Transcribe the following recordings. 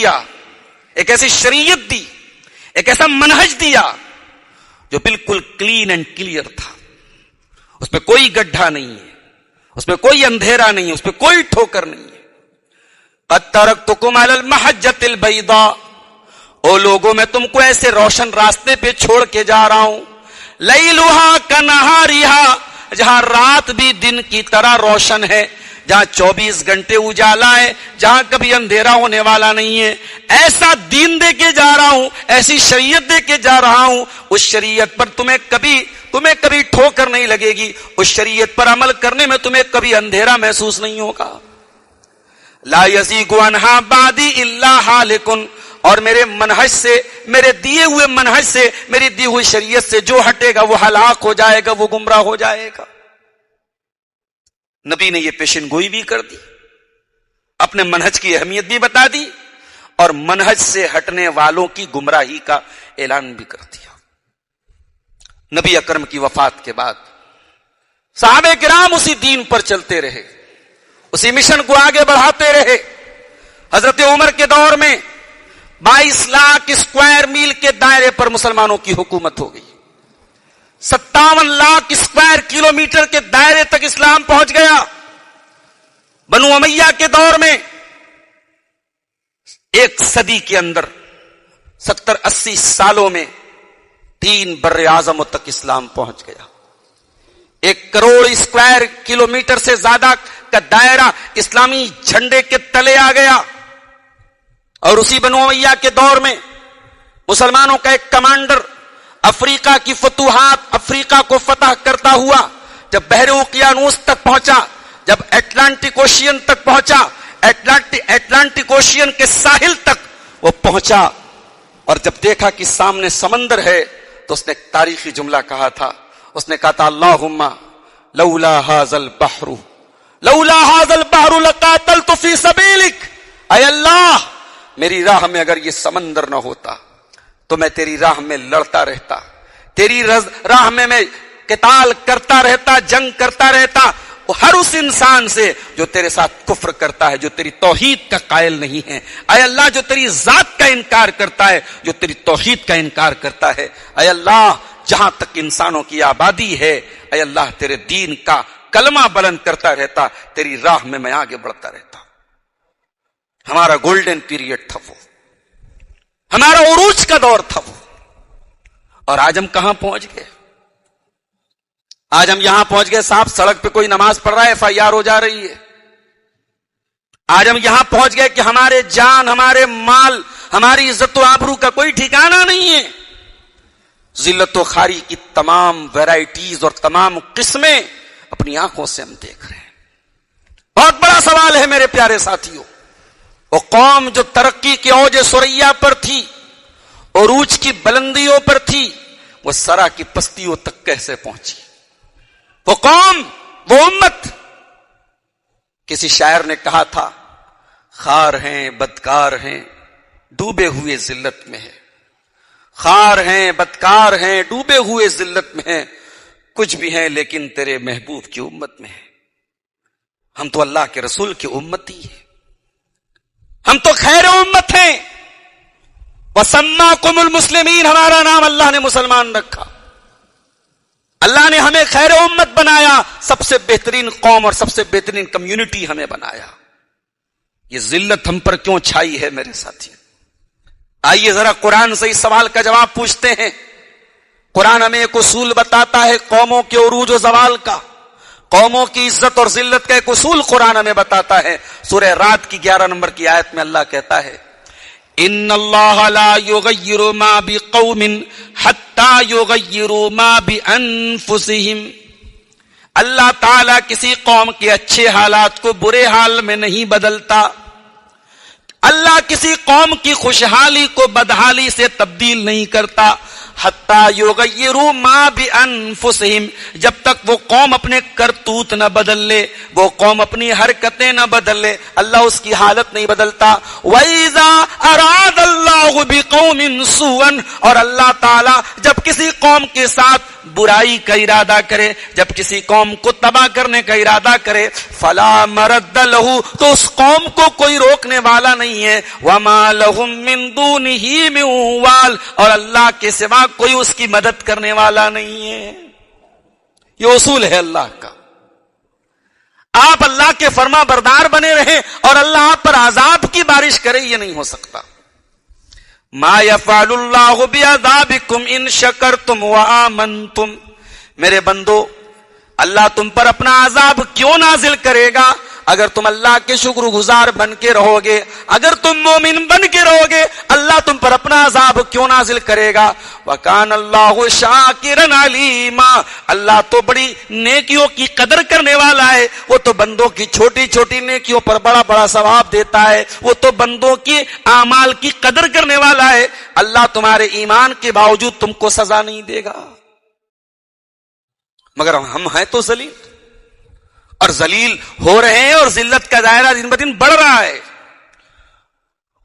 دیا, ایک ایسی شریعت دی, ایک ایسا منہج دیا جو بالکل کلین اینڈ کلیئر تھا. اس پہ کوئی گڈھا نہیں ہے, اس پہ کوئی اندھیرا نہیں ہے, اس پہ کوئی ٹھوکر نہیں ہے. قد ترکتکم علی المحجۃ البیضاء, او لوگوں میں تم کو ایسے روشن راستے پہ چھوڑ کے جا رہا ہوں, لیلھا کنہارھا, جہاں رات بھی دن کی طرح روشن ہے, جہاں 24 گھنٹے اجالا ہے, جہاں کبھی اندھیرا ہونے والا نہیں ہے. ایسا دین دے کے جا رہا ہوں, ایسی شریعت دے کے جا رہا ہوں, اس شریعت پر تمہیں کبھی ٹھوکر نہیں لگے گی, اس شریعت پر عمل کرنے میں تمہیں کبھی اندھیرا محسوس نہیں ہوگا. لا یزیغ عنہا بعدی الا ہالک, اور میرے منہج سے, میرے دیے ہوئے منہج سے, میری دی ہوئی شریعت سے جو ہٹے گا وہ ہلاک ہو جائے گا, وہ گمراہ ہو جائے گا. نبی نے یہ پیشن گوئی بھی کر دی, اپنے منہج کی اہمیت بھی بتا دی, اور منہج سے ہٹنے والوں کی گمراہی کا اعلان بھی کر دیا. نبی اکرم کی وفات کے بعد صحابہ کرام اسی دین پر چلتے رہے, اسی مشن کو آگے بڑھاتے رہے. حضرت عمر کے دور میں 22 لاکھ اسکوائر میل کے دائرے پر مسلمانوں کی حکومت ہو گئی. 57 لاکھ اسکوائر کلومیٹر کے دائرے تک اسلام پہنچ گیا. بنو امیہ کے دور میں ایک صدی کے اندر 70-80 سالوں میں 3 بر اعظموں تک اسلام پہنچ گیا. 1 کروڑ اسکوائر کلومیٹر سے زیادہ کا دائرہ اسلامی جھنڈے کے تلے آ گیا. اور اسی بنو امیہ کے دور میں مسلمانوں کا ایک کمانڈر افریقہ کی فتوحات, افریقہ کو فتح کرتا ہوا جب بحر اوقیانوس تک پہنچا, جب اٹلانٹک اوشین تک پہنچا, اٹلانٹک اوشین کے ساحل تک وہ پہنچا, اور جب دیکھا کہ سامنے سمندر ہے تو اس نے ایک تاریخی جملہ کہا تھا. اس نے کہا تھا اللہم لولا ھذا البحر لقاتلت فی سبیلک, اے اللہ میری راہ میں اگر یہ سمندر نہ ہوتا تو میں تیری راہ میں لڑتا رہتا, تیری راہ میں قتال کرتا رہتا, جنگ کرتا رہتا ہر اس انسان سے جو تیرے ساتھ کفر کرتا ہے, جو تیری توحید کا قائل نہیں ہے. اے اللہ جو تیری ذات کا انکار کرتا ہے, جو تیری توحید کا انکار کرتا ہے. اے اللہ جہاں تک انسانوں کی آبادی ہے, اے اللہ تیرے دین کا کلمہ بلند کرتا رہتا, تیری راہ میں آگے بڑھتا رہتا. ہمارا گولڈن پیریڈ تھا وہ, ہمارا عروج کا دور تھا وہ. اور آج ہم کہاں پہنچ گئے؟ آج ہم یہاں پہنچ گئے صاحب, سڑک پہ کوئی نماز پڑھ رہا ہے FIR ہو جا رہی ہے. آج ہم یہاں پہنچ گئے کہ ہمارے جان, ہمارے مال, ہماری عزت و آبرو کا کوئی ٹھکانہ نہیں ہے. ذلت و خواری کی تمام ویرائٹیز اور تمام قسمیں اپنی آنکھوں سے ہم دیکھ رہے ہیں. بہت بڑا سوال ہے میرے پیارے ساتھیوں, وہ قوم جو ترقی کے اوج ثریا پر تھی, عروج کی بلندیوں پر تھی, وہ سرا کی پستیوں تک کیسے پہنچی؟ وہ قوم, وہ امت. کسی شاعر نے کہا تھا خار ہیں بدکار ہیں ڈوبے ہوئے ذلت میں ہے, خار ہیں بدکار ہیں ڈوبے ہوئے ذلت میں ہیں, کچھ بھی ہیں لیکن تیرے محبوب کی امت میں ہے. ہم تو اللہ کے رسول کی امتی ہیں, ہم تو خیر امت ہیں. وَسَمَّاكُمُ الْمُسْلِمِينَ, ہمارا نام اللہ نے مسلمان رکھا. اللہ نے ہمیں خیر امت بنایا, سب سے بہترین قوم اور سب سے بہترین کمیونٹی ہمیں بنایا. یہ ذلت ہم پر کیوں چھائی ہے میرے ساتھی؟ آئیے ذرا قرآن سے اس سوال کا جواب پوچھتے ہیں. قرآن ہمیں ایک اصول بتاتا ہے قوموں کے عروج و زوال کا, قوموں کی عزت اور ذلت کا ایک اصول قرآن ہمیں بتاتا ہے. سورہ رعد کی 11 نمبر کی آیت میں اللہ کہتا ہے ان اللہ لا یغیر ما بقوم حتی یغیروا ما بانفسہم. اللہ تعالیٰ کسی قوم کے اچھے حالات کو برے حال میں نہیں بدلتا. اللہ کسی قوم کی خوشحالی کو بدحالی سے تبدیل نہیں کرتا. حتی یغیروا ما بانفسہم, جب تک وہ قوم اپنے کرتوت نہ بدل لے, وہ قوم اپنی حرکتیں نہ بدل لے, اللہ اس کی حالت نہیں بدلتا. وَإِذَا أَرَادَ اللَّهُ اللہ بقوم سوءا، اور اللہ تعالی جب کسی قوم کے ساتھ برائی کا ارادہ کرے، جب کسی قوم کو تباہ کرنے کا ارادہ کرے، فلا مرد لہ، تو اس قوم کو کوئی روکنے والا نہیں ہے، وما لهم من دونه من وال، اور اللہ کے سوا کوئی اس کی مدد کرنے والا نہیں ہے۔ یہ اصول ہے اللہ کا، آپ اللہ کے فرما بردار بنے رہیں اور اللہ آپ پر عذاب کی بارش کرے، یہ نہیں ہو سکتا۔ ما یفعل اللہ بعذابکم ان شکرتم وآمنتم، میرے بندو اللہ تم پر اپنا عذاب کیوں نازل کرے گا اگر تم اللہ کے شکر گزار بن کے رہو گے، اگر تم مومن بن کے رہو گے اللہ تم پر اپنا عذاب کیوں نازل کرے گا۔ وَكَانَ اللَّهُ شَاكِرًا عَلِيمًا، اللہ تو بڑی نیکیوں کی قدر کرنے والا ہے، وہ تو بندوں کی چھوٹی چھوٹی نیکیوں پر بڑا بڑا ثواب دیتا ہے، وہ تو بندوں کی اعمال کی قدر کرنے والا ہے۔ اللہ تمہارے ایمان کے باوجود تم کو سزا نہیں دے گا، مگر ہم ہیں تو ذلیل، اور ذلیل ہو رہے ہیں، اور ذلت کا دائرہ دن بدن بڑھ رہا ہے۔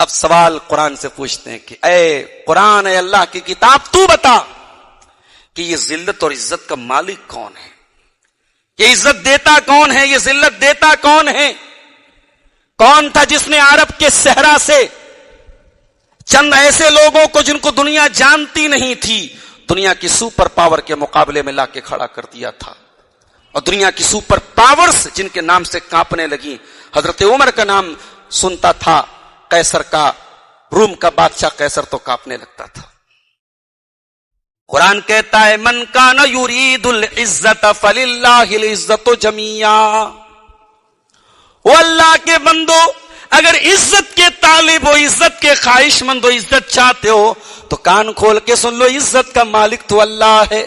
اب سوال قرآن سے پوچھتے ہیں کہ اے قرآن، اے اللہ کی کتاب، تو بتا کہ یہ ذلت اور عزت کا مالک کون ہے؟ یہ عزت دیتا کون ہے؟ یہ ذلت دیتا کون ہے؟ کون تھا جس نے عرب کے صحرا سے چند ایسے لوگوں کو جن کو دنیا جانتی نہیں تھی دنیا کی سپر پاور کے مقابلے میں لا کے کھڑا کر دیا تھا، اور دنیا کی سپر پاورز جن کے نام سے کانپنے لگی؟ حضرت عمر کا نام سنتا تھا قیصر کا، روم کا بادشاہ قیصر تو کانپنے لگتا تھا۔ قرآن کہتا ہے من کان یرید العزت فللہ العزت جمیعا، وہ اللہ کے بندو اگر عزت کے طالب ہو، عزت کے خواہش مند ہو، عزت چاہتے ہو تو کان کھول کے سن لو، عزت کا مالک تو اللہ ہے۔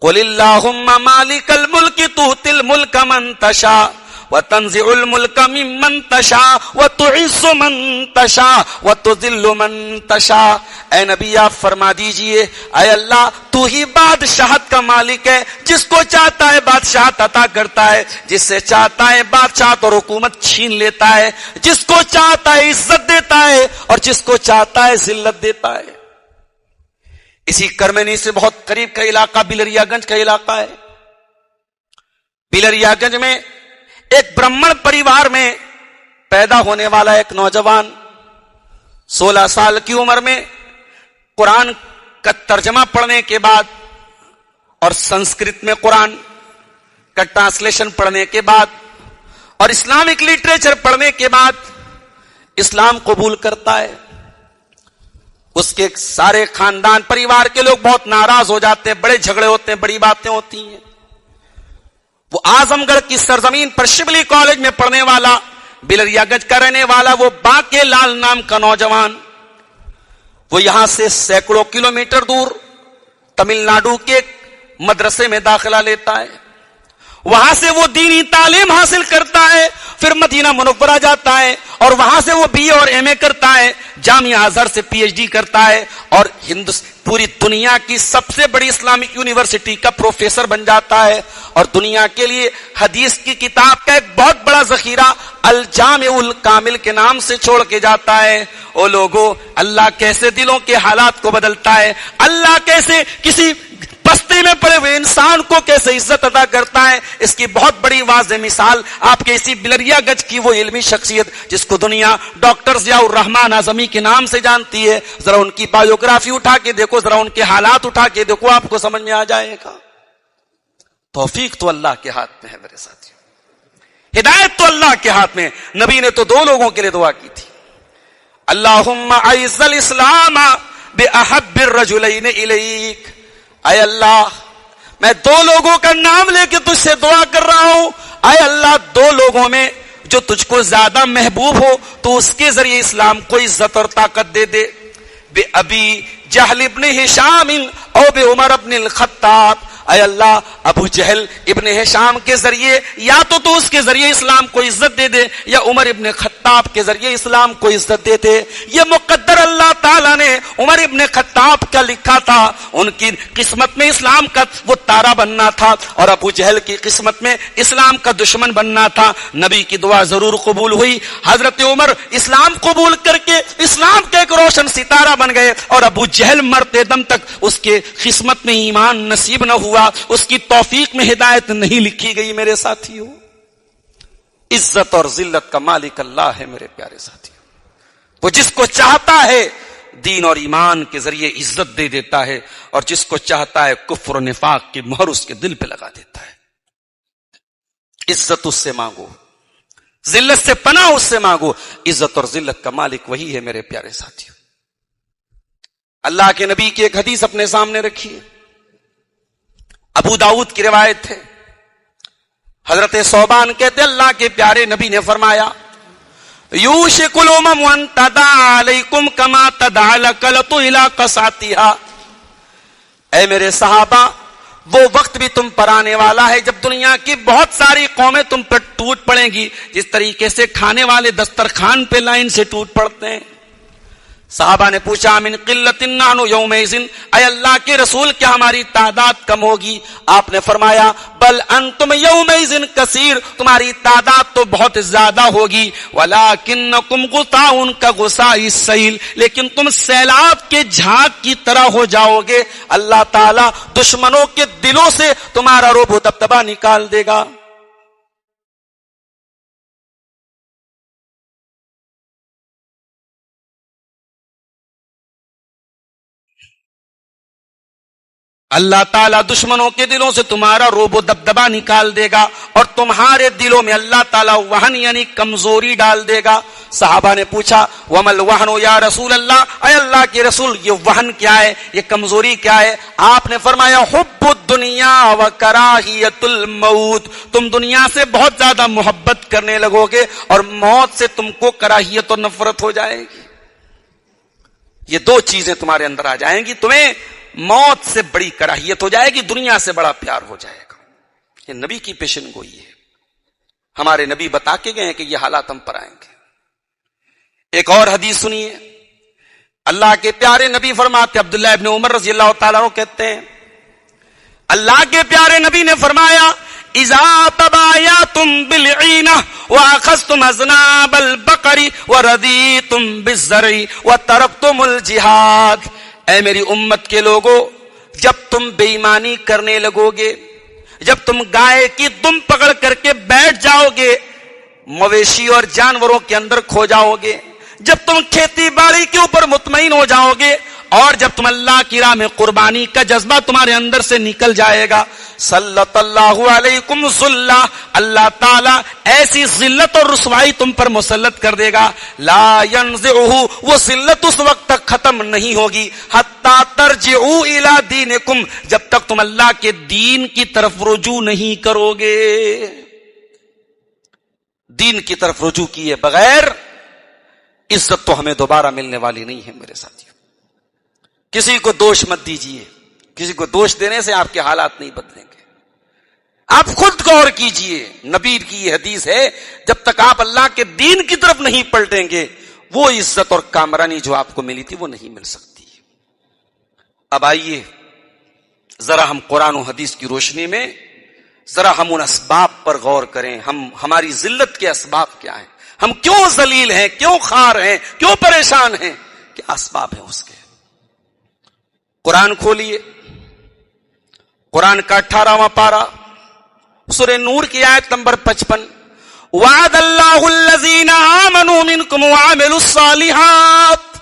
قل اللہم مالک الملک تؤتی الملک من تشاء وتنزع الملک ممن تشاء وتعز من تشاء وتذل من تشاء۔ اے نبی آپ فرما دیجئے، اے اللہ تو ہی بادشاہت کا مالک ہے، جس کو چاہتا ہے بادشاہت عطا کرتا ہے، جس سے چاہتا ہے بادشاہت اور حکومت چھین لیتا ہے، جس کو چاہتا ہے عزت دیتا ہے اور جس کو چاہتا ہے ذلت دیتا ہے۔ اسی کرمینی سے بہت قریب کا علاقہ بلریا گنج کا علاقہ ہے۔ بلریا گنج میں ایک برہمن پریوار میں پیدا ہونے والا ایک نوجوان 16 سال کی عمر میں قرآن کا ترجمہ پڑھنے کے بعد اور سنسکرت میں قرآن کا ٹرانسلیشن پڑھنے کے بعد اور اسلامک لٹریچر پڑھنے کے بعد اسلام قبول کرتا ہے۔ اس کے سارے خاندان پریوار کے لوگ بہت ناراض ہو جاتے ہیں، بڑے جھگڑے ہوتے ہیں، بڑی باتیں ہوتی ہیں۔ وہ اعظم گڑھ کی سرزمین پر شبلی کالج میں پڑھنے والا، بلریا گنج کا رہنے والا وہ باقے لال نام کا نوجوان، وہ یہاں سے سینکڑوں کلومیٹر دور تمل ناڈو کے مدرسے میں داخلہ لیتا ہے، وہاں سے وہ دینی تعلیم حاصل کرتا ہے، پھر مدینہ منورہ جاتا ہے اور وہاں سے وہ بی اے اور ایم اے کرتا ہے، جامعہ ازہر سے پی ایچ ڈی کرتا ہے اور پوری دنیا کی سب سے بڑی اسلامک یونیورسٹی کا پروفیسر بن جاتا ہے، اور دنیا کے لیے حدیث کی کتاب کا ایک بہت بڑا ذخیرہ الجامع الکامل کے نام سے چھوڑ کے جاتا ہے۔ او لوگو، اللہ کیسے دلوں کے حالات کو بدلتا ہے، اللہ کیسے کسی بستی میں پڑے ہوئے انسان کو کیسے عزت عطا کرتا ہے، اس کی بہت بڑی واضح مثال آپ کے اسی بلریا گنج کی وہ علمی شخصیت جس کو دنیا ڈاکٹر ضیاء الرحمن اعظمی کے نام سے جانتی ہے، ذرا ان کی بایوگرافی اٹھا کے دیکھو، ذرا ان کے حالات اٹھا کے دیکھو، آپ کو سمجھ میں آ جائے گا۔ توفیق تو اللہ کے ہاتھ میں ہے میرے ساتھیو، ہدایت تو اللہ کے ہاتھ میں۔ نبی نے تو 2 لوگوں کے لیے دعا کی تھی، اللہم اعز الاسلام باحب الرجلین الیک، اے اللہ میں 2 لوگوں کا نام لے کے تجھ سے دعا کر رہا ہوں، اے اللہ 2 لوگوں میں جو تجھ کو زیادہ محبوب ہو تو اس کے ذریعے اسلام کو عزت اور طاقت دے دے، بے ابی جہل ابن ہشام او بے عمر ابن الخطاب، اے اللہ ابو جہل ابن ہشام کے ذریعے یا تو اس کے ذریعے اسلام کو عزت دے دے یا عمر ابن خطاب کے ذریعے اسلام کو عزت دے دے. یہ مقدر اللہ تعالیٰ نے عمر ابن خطاب کا لکھا تھا. ان کی قسمت میں اسلام کا وہ تارا بننا تھا اور ابو جہل کی قسمت میں اسلام کا دشمن بننا تھا. نبی کی دعا ضرور قبول ہوئی. حضرت عمر اسلام قبول کر کے اسلام کے ایک روشن ستارہ بن گئے اور ابو جہل مرتے دم تک اس کے قسمت میں ایمان نصیب نہ ہوا, اس کی توفیق میں ہدایت نہیں لکھی گئی. میرے ساتھیو, عزت اور ذلت کا مالک اللہ ہے. میرے پیارے ساتھیو, وہ جس کو چاہتا ہے دین اور ایمان کے ذریعے عزت دے دیتا ہے اور جس کو چاہتا ہے کفر و نفاق کی مہر اس کے دل پہ لگا دیتا ہے. عزت اس سے مانگو, ذلت سے پناہ اس سے مانگو. عزت اور ذلت کا مالک وہی ہے. میرے پیارے ساتھیو, اللہ کے نبی کی ایک حدیث اپنے سامنے رکھیے. ابو داؤد کی روایت ہے. حضرت ثوبان کہتے اللہ کے پیارے نبی نے فرمایا یوشک الامم ان تداعی علیکم کما تداعی الکلۃ الی قصعتها. اے میرے صحابہ, وہ وقت بھی تم پر آنے والا ہے جب دنیا کی بہت ساری قومیں تم پر ٹوٹ پڑیں گی جس طریقے سے کھانے والے دسترخوان پہ لائن سے ٹوٹ پڑتے ہیں. صحابہ نے پوچھا من قلت نحن یومئذ, اے اللہ کے رسول کیا ہماری تعداد کم ہوگی؟ آپ نے فرمایا بل انتم یومئذ کثیر, تمہاری تعداد تو بہت زیادہ ہوگی. ولکنکم غثاء کغثاء السیل, لیکن تم سیلاب کے جھاگ کی طرح ہو جاؤ گے. اللہ تعالی دشمنوں کے دلوں سے تمہارا رعب و دبدبہ نکال دے گا. اللہ تعالیٰ دشمنوں کے دلوں سے تمہارا رعب و دبدبہ نکال دے گا اور تمہارے دلوں میں اللہ تعالیٰ وہن یعنی کمزوری ڈال دے گا. صحابہ نے پوچھا ومل وہن یا رسول اللہ, اے اللہ کے رسول یہ وہن کیا ہے, یہ کمزوری کیا ہے؟ آپ نے فرمایا حب الدنیا و کراہیت الموت, تم دنیا سے بہت زیادہ محبت کرنے لگو گے اور موت سے تم کو کراہیت اور نفرت ہو جائے گی. یہ دو چیزیں تمہارے اندر آ جائیں گی, تمہیں موت سے بڑی کراہیت ہو جائے گی, دنیا سے بڑا پیار ہو جائے گا. یہ نبی کی پیشن گوئی ہے. ہمارے نبی بتا کے گئے ہیں کہ یہ حالات ہم پر آئیں گے. ایک اور حدیث سنیے. اللہ کے پیارے نبی فرماتے, عبداللہ ابن عمر رضی اللہ تعالیٰ عنہ کہتے ہیں اللہ کے پیارے نبی نے فرمایا اذا تبایعتم بالعینہ واخذتم اذناب البقر ورضیتم بالزرع وترکتم الجہاد. اے میری امت کے لوگوں, جب تم بے ایمانی کرنے لگو گے, جب تم گائے کی دم پکڑ کر کے بیٹھ جاؤ گے, مویشی اور جانوروں کے اندر کھو جاؤ گے, جب تم کھیتی باڑی کے اوپر مطمئن ہو جاؤ گے اور جب تم اللہ کی راہ میں قربانی کا جذبہ تمہارے اندر سے نکل جائے گا, صلت اللہ علیکم ذلہ, اللہ تعالیٰ ایسی ذلت اور رسوائی تم پر مسلط کر دے گا. لا ینزعہ, وہ ذلت اس وقت تک ختم نہیں ہوگی حتی ترجعوا الی دینکم, جب تک تم اللہ کے دین کی طرف رجوع نہیں کرو گے. دین کی طرف رجوع کیے بغیر عزت تو ہمیں دوبارہ ملنے والی نہیں ہے. میرے ساتھیوں, کسی کو دوش مت دیجیے, کسی کو دوش دینے سے آپ کے حالات نہیں بدلیں گے. آپ خود غور کیجئے, نبی کی یہ حدیث ہے جب تک آپ اللہ کے دین کی طرف نہیں پلٹیں گے وہ عزت اور کامرانی جو آپ کو ملی تھی وہ نہیں مل سکتی. اب آئیے ذرا ہم قرآن و حدیث کی روشنی میں ذرا ہم ان اسباب پر غور کریں. ہماری ذلت کے اسباب کیا ہیں, ہم کیوں ذلیل ہیں, کیوں خوار ہیں, کیوں پریشان ہیں, کیا اسباب ہیں اس کے. قرآن کھولیے, قرآن کا 18واں پارہ سورہ نور کی آیت نمبر 55. وعد اللہ الذین آمنوا منکم وعملوا الصالحات,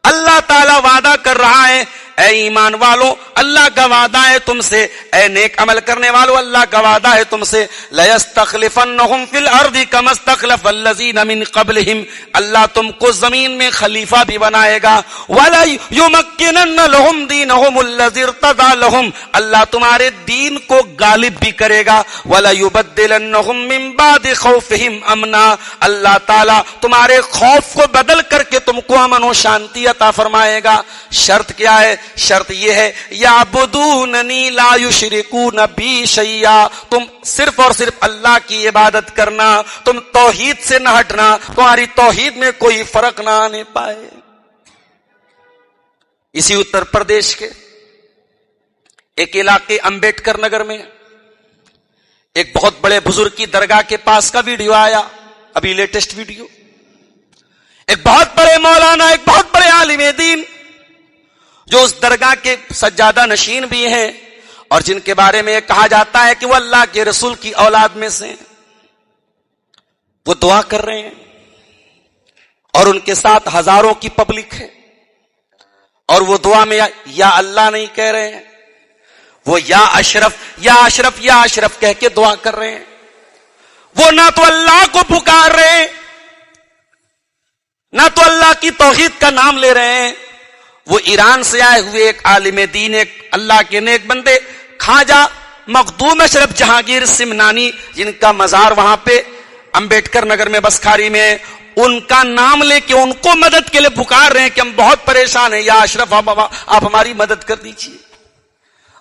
اللہ تعالی وعدہ کر رہا ہے اے ایمان والو, اللہ کا وعدہ ہے تم سے, اے نیک عمل کرنے والو اللہ کا وعدہ ہے تم سے. لَيَسْتَخْلِفَنَّهُمْ فِي الْأَرْضِ كَمَا اسْتَخْلَفَ الَّذِينَ مِنْ قَبْلِهِمْ, اللہ تم کو زمین میں خلیفہ بھی بنائے گا. وَلَيُمَكِّنَنَّ لَهُمْ دِينَهُمُ الَّذِي ارْتَضَىٰ لَهُمْ, اللہ تمہارے دین کو غالب بھی کرے گا. وَلَيُبَدِّلَنَّهُمْ مِنْ بَعْدِ خَوْفِهِمْ أَمْنًا, اللہ تعالیٰ تمہارے خوف کو بدل کر کے تم کو امن و شانتی عطا فرمائے گا. شرط کیا ہے؟ شرط یہ ہے یعبدوننی لا یشرکون بی شیئا، تم صرف اور صرف اللہ کی عبادت کرنا، تم توحید سے نہ ہٹنا، تمہاری توحید میں کوئی فرق نہ آنے پائے۔ اسی اتر پردیش کے ایک علاقے امبیڈکر نگر میں ایک بہت بڑے بزرگ کی درگاہ کے پاس کا ویڈیو آیا، ابھی لیٹسٹ ویڈیو۔ ایک بہت بڑے مولانا، ایک بہت بڑے عالم دین جو اس درگاہ کے سجادہ نشین بھی ہیں اور جن کے بارے میں یہ کہا جاتا ہے کہ وہ اللہ کے رسول کی اولاد میں سے ہیں، وہ دعا کر رہے ہیں اور ان کے ساتھ ہزاروں کی پبلک ہے، اور وہ دعا میں یا اللہ نہیں کہہ رہے ہیں، وہ یا اشرف یا اشرف یا اشرف کہہ کے دعا کر رہے ہیں۔ وہ نہ تو اللہ کو پکار رہے ہیں، نہ تو اللہ کی توحید کا نام لے رہے ہیں۔ وہ ایران سے آئے ہوئے ایک عالم دین، ایک اللہ کے نیک بندے خواجہ مخدوم اشرف جہانگیر سمنانی، جن کا مزار وہاں پہ امبیڈکر نگر میں بسکھاری میں، ان کا نام لے کے ان کو مدد کے لیے پکار رہے ہیں کہ ہم بہت پریشان ہیں، یا اشرف آپ ہماری مدد کر دیجیے۔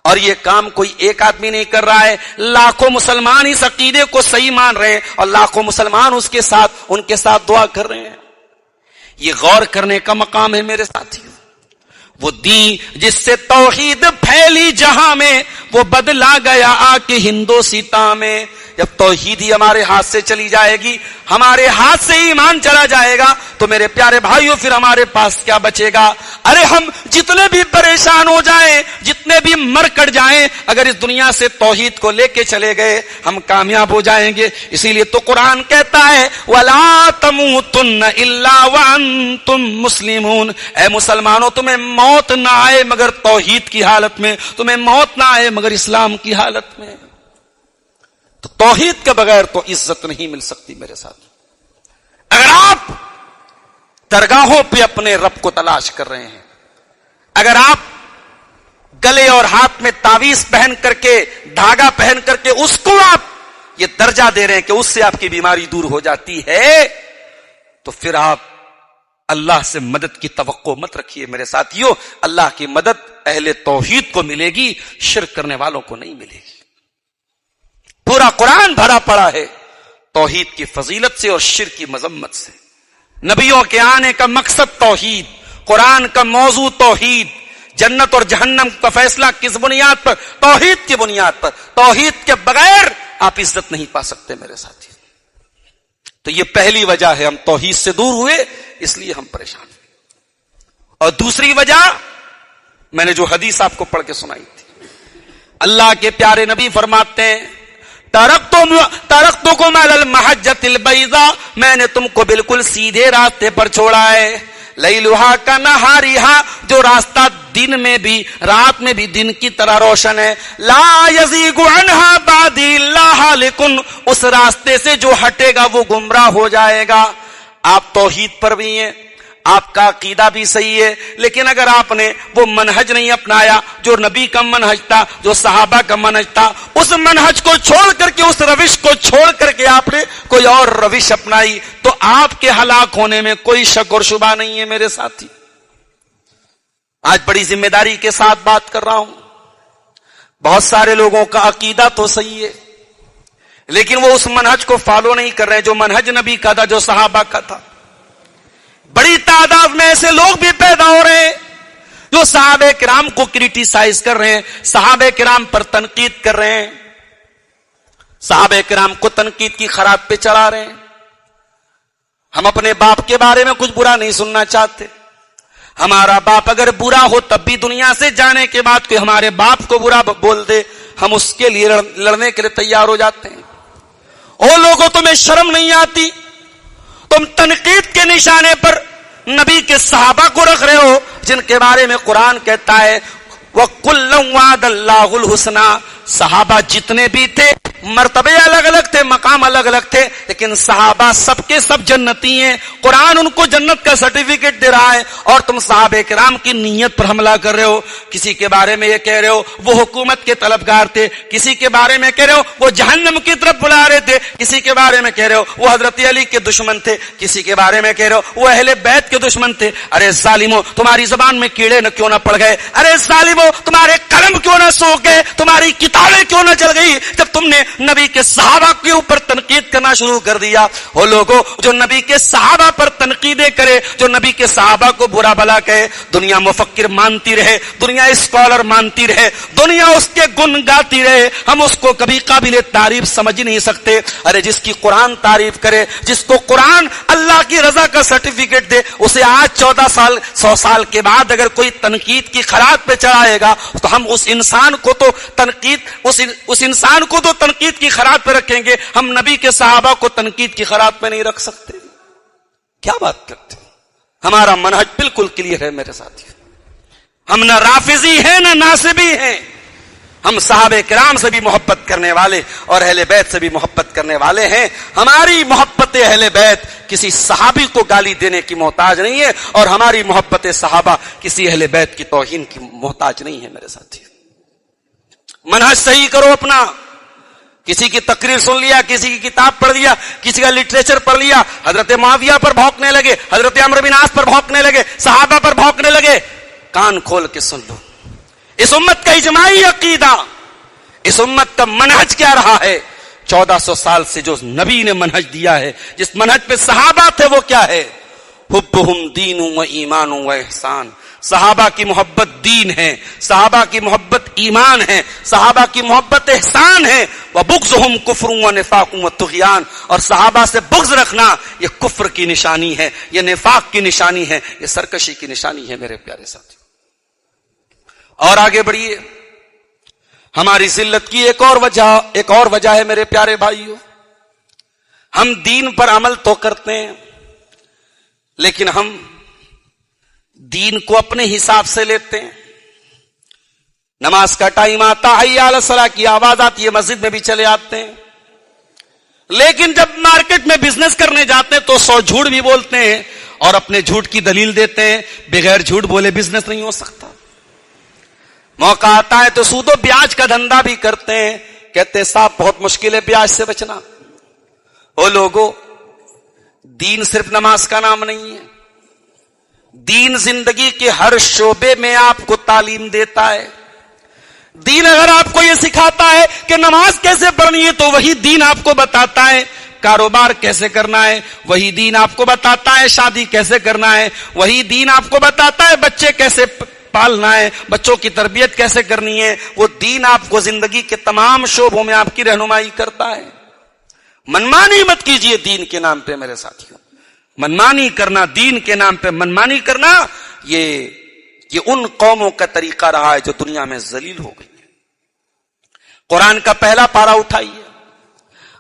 اور یہ کام کوئی ایک آدمی نہیں کر رہا ہے، لاکھوں مسلمان اس عقیدے کو صحیح مان رہے ہیں اور لاکھوں مسلمان ان کے ساتھ دعا کر رہے ہیں۔ یہ غور کرنے کا مقام ہے میرے ساتھیوں۔ وہ دین جس سے توحید پھیلی جہاں میں، وہ بدلا گیا آ کے ہندوستان میں۔ جب توحید ہی ہمارے ہاتھ سے چلی جائے گی، ہمارے ہاتھ سے ایمان چلا جائے گا، تو میرے پیارے بھائیوں پھر ہمارے پاس کیا بچے گا؟ ارے ہم جتنے بھی پریشان ہو جائیں، جتنے بھی مر کٹ جائیں، اگر اس دنیا سے توحید کو لے کے چلے گئے ہم کامیاب ہو جائیں گے۔ اسی لیے تو قرآن کہتا ہے وَلَا تَمُوتُنَّ إِلَّا وَأَنْتُمْ مُسْلِمُونَ، اے مسلمانوں تمہیں موت نہ آئے مگر توحید کی حالت میں، تمہیں موت نہ آئے مگر اسلام کی حالت میں۔ تو توحید کے بغیر تو عزت نہیں مل سکتی میرے ساتھ۔ اگر آپ درگاہوں پہ اپنے رب کو تلاش کر رہے ہیں، اگر آپ گلے اور ہاتھ میں تعویذ پہن کر کے، دھاگا پہن کر کے اس کو آپ یہ درجہ دے رہے ہیں کہ اس سے آپ کی بیماری دور ہو جاتی ہے، تو پھر آپ اللہ سے مدد کی توقع مت رکھیے میرے ساتھیوں۔ اللہ کی مدد اہل توحید کو ملے گی، شرک کرنے والوں کو نہیں ملے گی۔ پورا قرآن بھرا پڑا ہے توحید کی فضیلت سے اور شرک کی مذمت سے۔ نبیوں کے آنے کا مقصد توحید، قرآن کا موضوع توحید، جنت اور جہنم کا فیصلہ کس بنیاد پر؟ توحید کی بنیاد پر۔ توحید کے بغیر آپ عزت نہیں پا سکتے میرے ساتھی۔ تو یہ پہلی وجہ ہے، ہم توحید سے دور ہوئے اس لیے ہم پریشان ہیں۔ اور دوسری وجہ میں نے جو حدیث آپ کو پڑھ کے سنائی تھی، اللہ کے پیارے نبی فرماتے ہیں ترکتکم علی المحجۃ البیضاء، میں نے تم کو بالکل سیدھے راستے پر چھوڑا ہے، لیلھا کنہارھا، جو راستہ دن میں بھی رات میں بھی دن کی طرح روشن ہے، لا یزیغ عنہا بعدی الا ھالک، اس راستے سے جو ہٹے گا وہ گمراہ ہو جائے گا۔ آپ توحید پر بھی ہیں، آپ کا عقیدہ بھی صحیح ہے، لیکن اگر آپ نے وہ منہج نہیں اپنایا جو نبی کا منہج تھا، جو صحابہ کا منہج تھا، اس منہج کو چھوڑ کر کے، اس روش کو چھوڑ کر کے آپ نے کوئی اور روش اپنائی، تو آپ کے ہلاک ہونے میں کوئی شک اور شبہ نہیں ہے میرے ساتھی۔ آج بڑی ذمہ داری کے ساتھ بات کر رہا ہوں۔ بہت سارے لوگوں کا عقیدہ تو صحیح ہے، لیکن وہ اس منہج کو فالو نہیں کر رہے جو منہج نبی کا تھا، جو صحابہ کا تھا۔ بڑی تعداد میں ایسے لوگ بھی پیدا ہو رہے ہیں جو صحابہ کرام کو کریٹیسائز کر رہے ہیں، صحابہ کرام پر تنقید کر رہے ہیں، صحابہ کرام کو تنقید کی خراب پہ چڑھا رہے ہیں۔ ہم اپنے باپ کے بارے میں کچھ برا نہیں سننا چاہتے۔ ہمارا باپ اگر برا ہو تب بھی دنیا سے جانے کے بعد کوئی ہمارے باپ کو برا بول دے، ہم اس کے لیے لڑنے کے لیے تیار ہو جاتے ہیں۔ اور لوگوں تمہیں شرم نہیں آتی؟ تم تنقید کے نشانے پر نبی کے صحابہ کو رکھ رہے ہو جن کے بارے میں قرآن کہتا ہے وَكُلًّا وَعَدَ اللَّهُ الْحُسْنَى، صحابہ جتنے بھی تھے مرتبے الگ الگ تھے, مقام الگ الگ تھے, لیکن صحابہ سب کے سب جنتی ہیں. قرآن ان کو جنت کا سرٹیفکیٹ دے رہا ہے, اور تم صحابہ کرام کی نیت پر حملہ کر رہے ہو. کسی کے بارے میں یہ کہہ رہے ہو وہ حکومت کے طلبگار تھے, کسی کے بارے میں کہہ رہے ہو وہ جہنم کی طرف بلا رہے تھے, کسی کے بارے میں کہہ رہے ہو وہ حضرت علی کے دشمن تھے, کسی کے بارے میں کہہ رہے ہو وہ اہل بیت کے دشمن تھے. ارے ظالمو, تمہاری زبان میں کیڑے نہ کیوں نہ پڑ گئے؟ ارے ظالمو, تمہارے قلم کیوں نہ سوکھ گئے؟ تمہاری کتابیں کیوں نہ جل گئی جب تم نے نبی کے صحابہ کے اوپر تنقید کرنا شروع کر دیا؟ وہ لوگوں جو نبی کے صحابہ پر تنقیدیں کرے, جو نبی کے صحابہ کو برا بھلا کہے, دنیا مفکر مانتی رہے, دنیا اسکالر مانتی رہے, دنیا اس کے گن گاتی رہے, ہم اس کو کبھی قابل تعریف سمجھ نہیں سکتے. ارے جس کی قرآن تعریف کرے, جس کو قرآن اللہ کی رضا کا سرٹیفکیٹ دے, اسے آج 14 سال 100 سال کے بعد اگر کوئی تنقید کی خراج پہ چڑھائے گا تو ہم اس انسان کو تو تنقید کی خراج پہ رکھیں گے, ہم نبی کے صحابہ کو تنقید کی خراج پہ نہیں رکھ سکتے. کیا بات کرتے ہیں؟ ہمارا منہج بالکل کلیئر ہے میرے ساتھی. ہم نہ رافضی ہیں نہ ناصبی ہیں, ہم صحابہ کرام سے بھی محبت کرنے والے اور اہل بیت سے بھی محبت کرنے والے ہیں. ہماری محبت اہل بیت کسی صحابی کو گالی دینے کی محتاج نہیں ہے, اور ہماری محبت صحابہ کسی اہل بیت کی توہین کی محتاج نہیں ہے میرے ساتھی. منہج صحیح کرو اپنا. کسی کی تقریر سن لیا, کسی کی کتاب پڑھ لیا, کسی کا لٹریچر پڑھ لیا, حضرت معاویہ پر بھونکنے لگے, حضرت عمرو بن عاص پر بھونکنے لگے, صحابہ پر بھونکنے لگے. کان کھول کے سن لو. اس امت کا اجماعی عقیدہ, اس امت کا منہج کیا رہا ہے 1400 سال سے؟ جو نبی نے منہج دیا ہے, جس منہج پہ صحابہ تھے, وہ کیا ہے؟ حبہم دین و ایمان و احسان. صحابہ کی محبت دین ہے, صحابہ کی محبت ایمان ہے, صحابہ کی محبت احسان ہے. وبغضہم کفر و نفاق و طغیان. اور صحابہ سے بغض رکھنا یہ کفر کی نشانی ہے, یہ نفاق کی نشانی ہے, یہ سرکشی کی نشانی ہے میرے پیارے ساتھی. اور آگے بڑھیے. ہماری ذلت کی ایک اور وجہ ہے میرے پیارے بھائیوں. ہم دین پر عمل تو کرتے ہیں, لیکن ہم دین کو اپنے حساب سے لیتے ہیں. نماز کا ٹائم آتا, حی علی الصلاۃ کی آواز آتی ہے, مسجد میں بھی چلے آتے ہیں. لیکن جب مارکیٹ میں بزنس کرنے جاتے ہیں تو 100 جھوٹ بھی بولتے ہیں اور اپنے جھوٹ کی دلیل دیتے ہیں. بغیر جھوٹ بولے بزنس نہیں ہو سکتا. موقع آتا ہے تو سود و بیاج کا دھندا بھی کرتے ہیں. کہتے ہیں صاحب بہت مشکل ہے بیاج سے بچنا. وہ لوگوں, دین صرف نماز کا نام نہیں ہے. دین زندگی کے ہر شعبے میں آپ کو تعلیم دیتا ہے. دین اگر آپ کو یہ سکھاتا ہے کہ نماز کیسے پڑھنی ہے تو وہی دین آپ کو بتاتا ہے کاروبار کیسے کرنا ہے, وہی دین آپ کو بتاتا ہے شادی کیسے کرنا ہے, وہی دین آپ کو بتاتا ہے بچے کیسے پالنا ہے, بچوں کی تربیت کیسے کرنی ہے. وہ دین آپ کو زندگی کے تمام شعبوں میں آپ کی رہنمائی کرتا ہے. منمانی مت کیجئے دین کے نام پہ میرے ساتھیوں. منمانی کرنا, دین کے نام پہ منمانی کرنا, یہ ان قوموں کا طریقہ رہا ہے جو دنیا میں ذلیل ہو گئی ہے. قرآن کا پہلا پارہ اٹھائیے.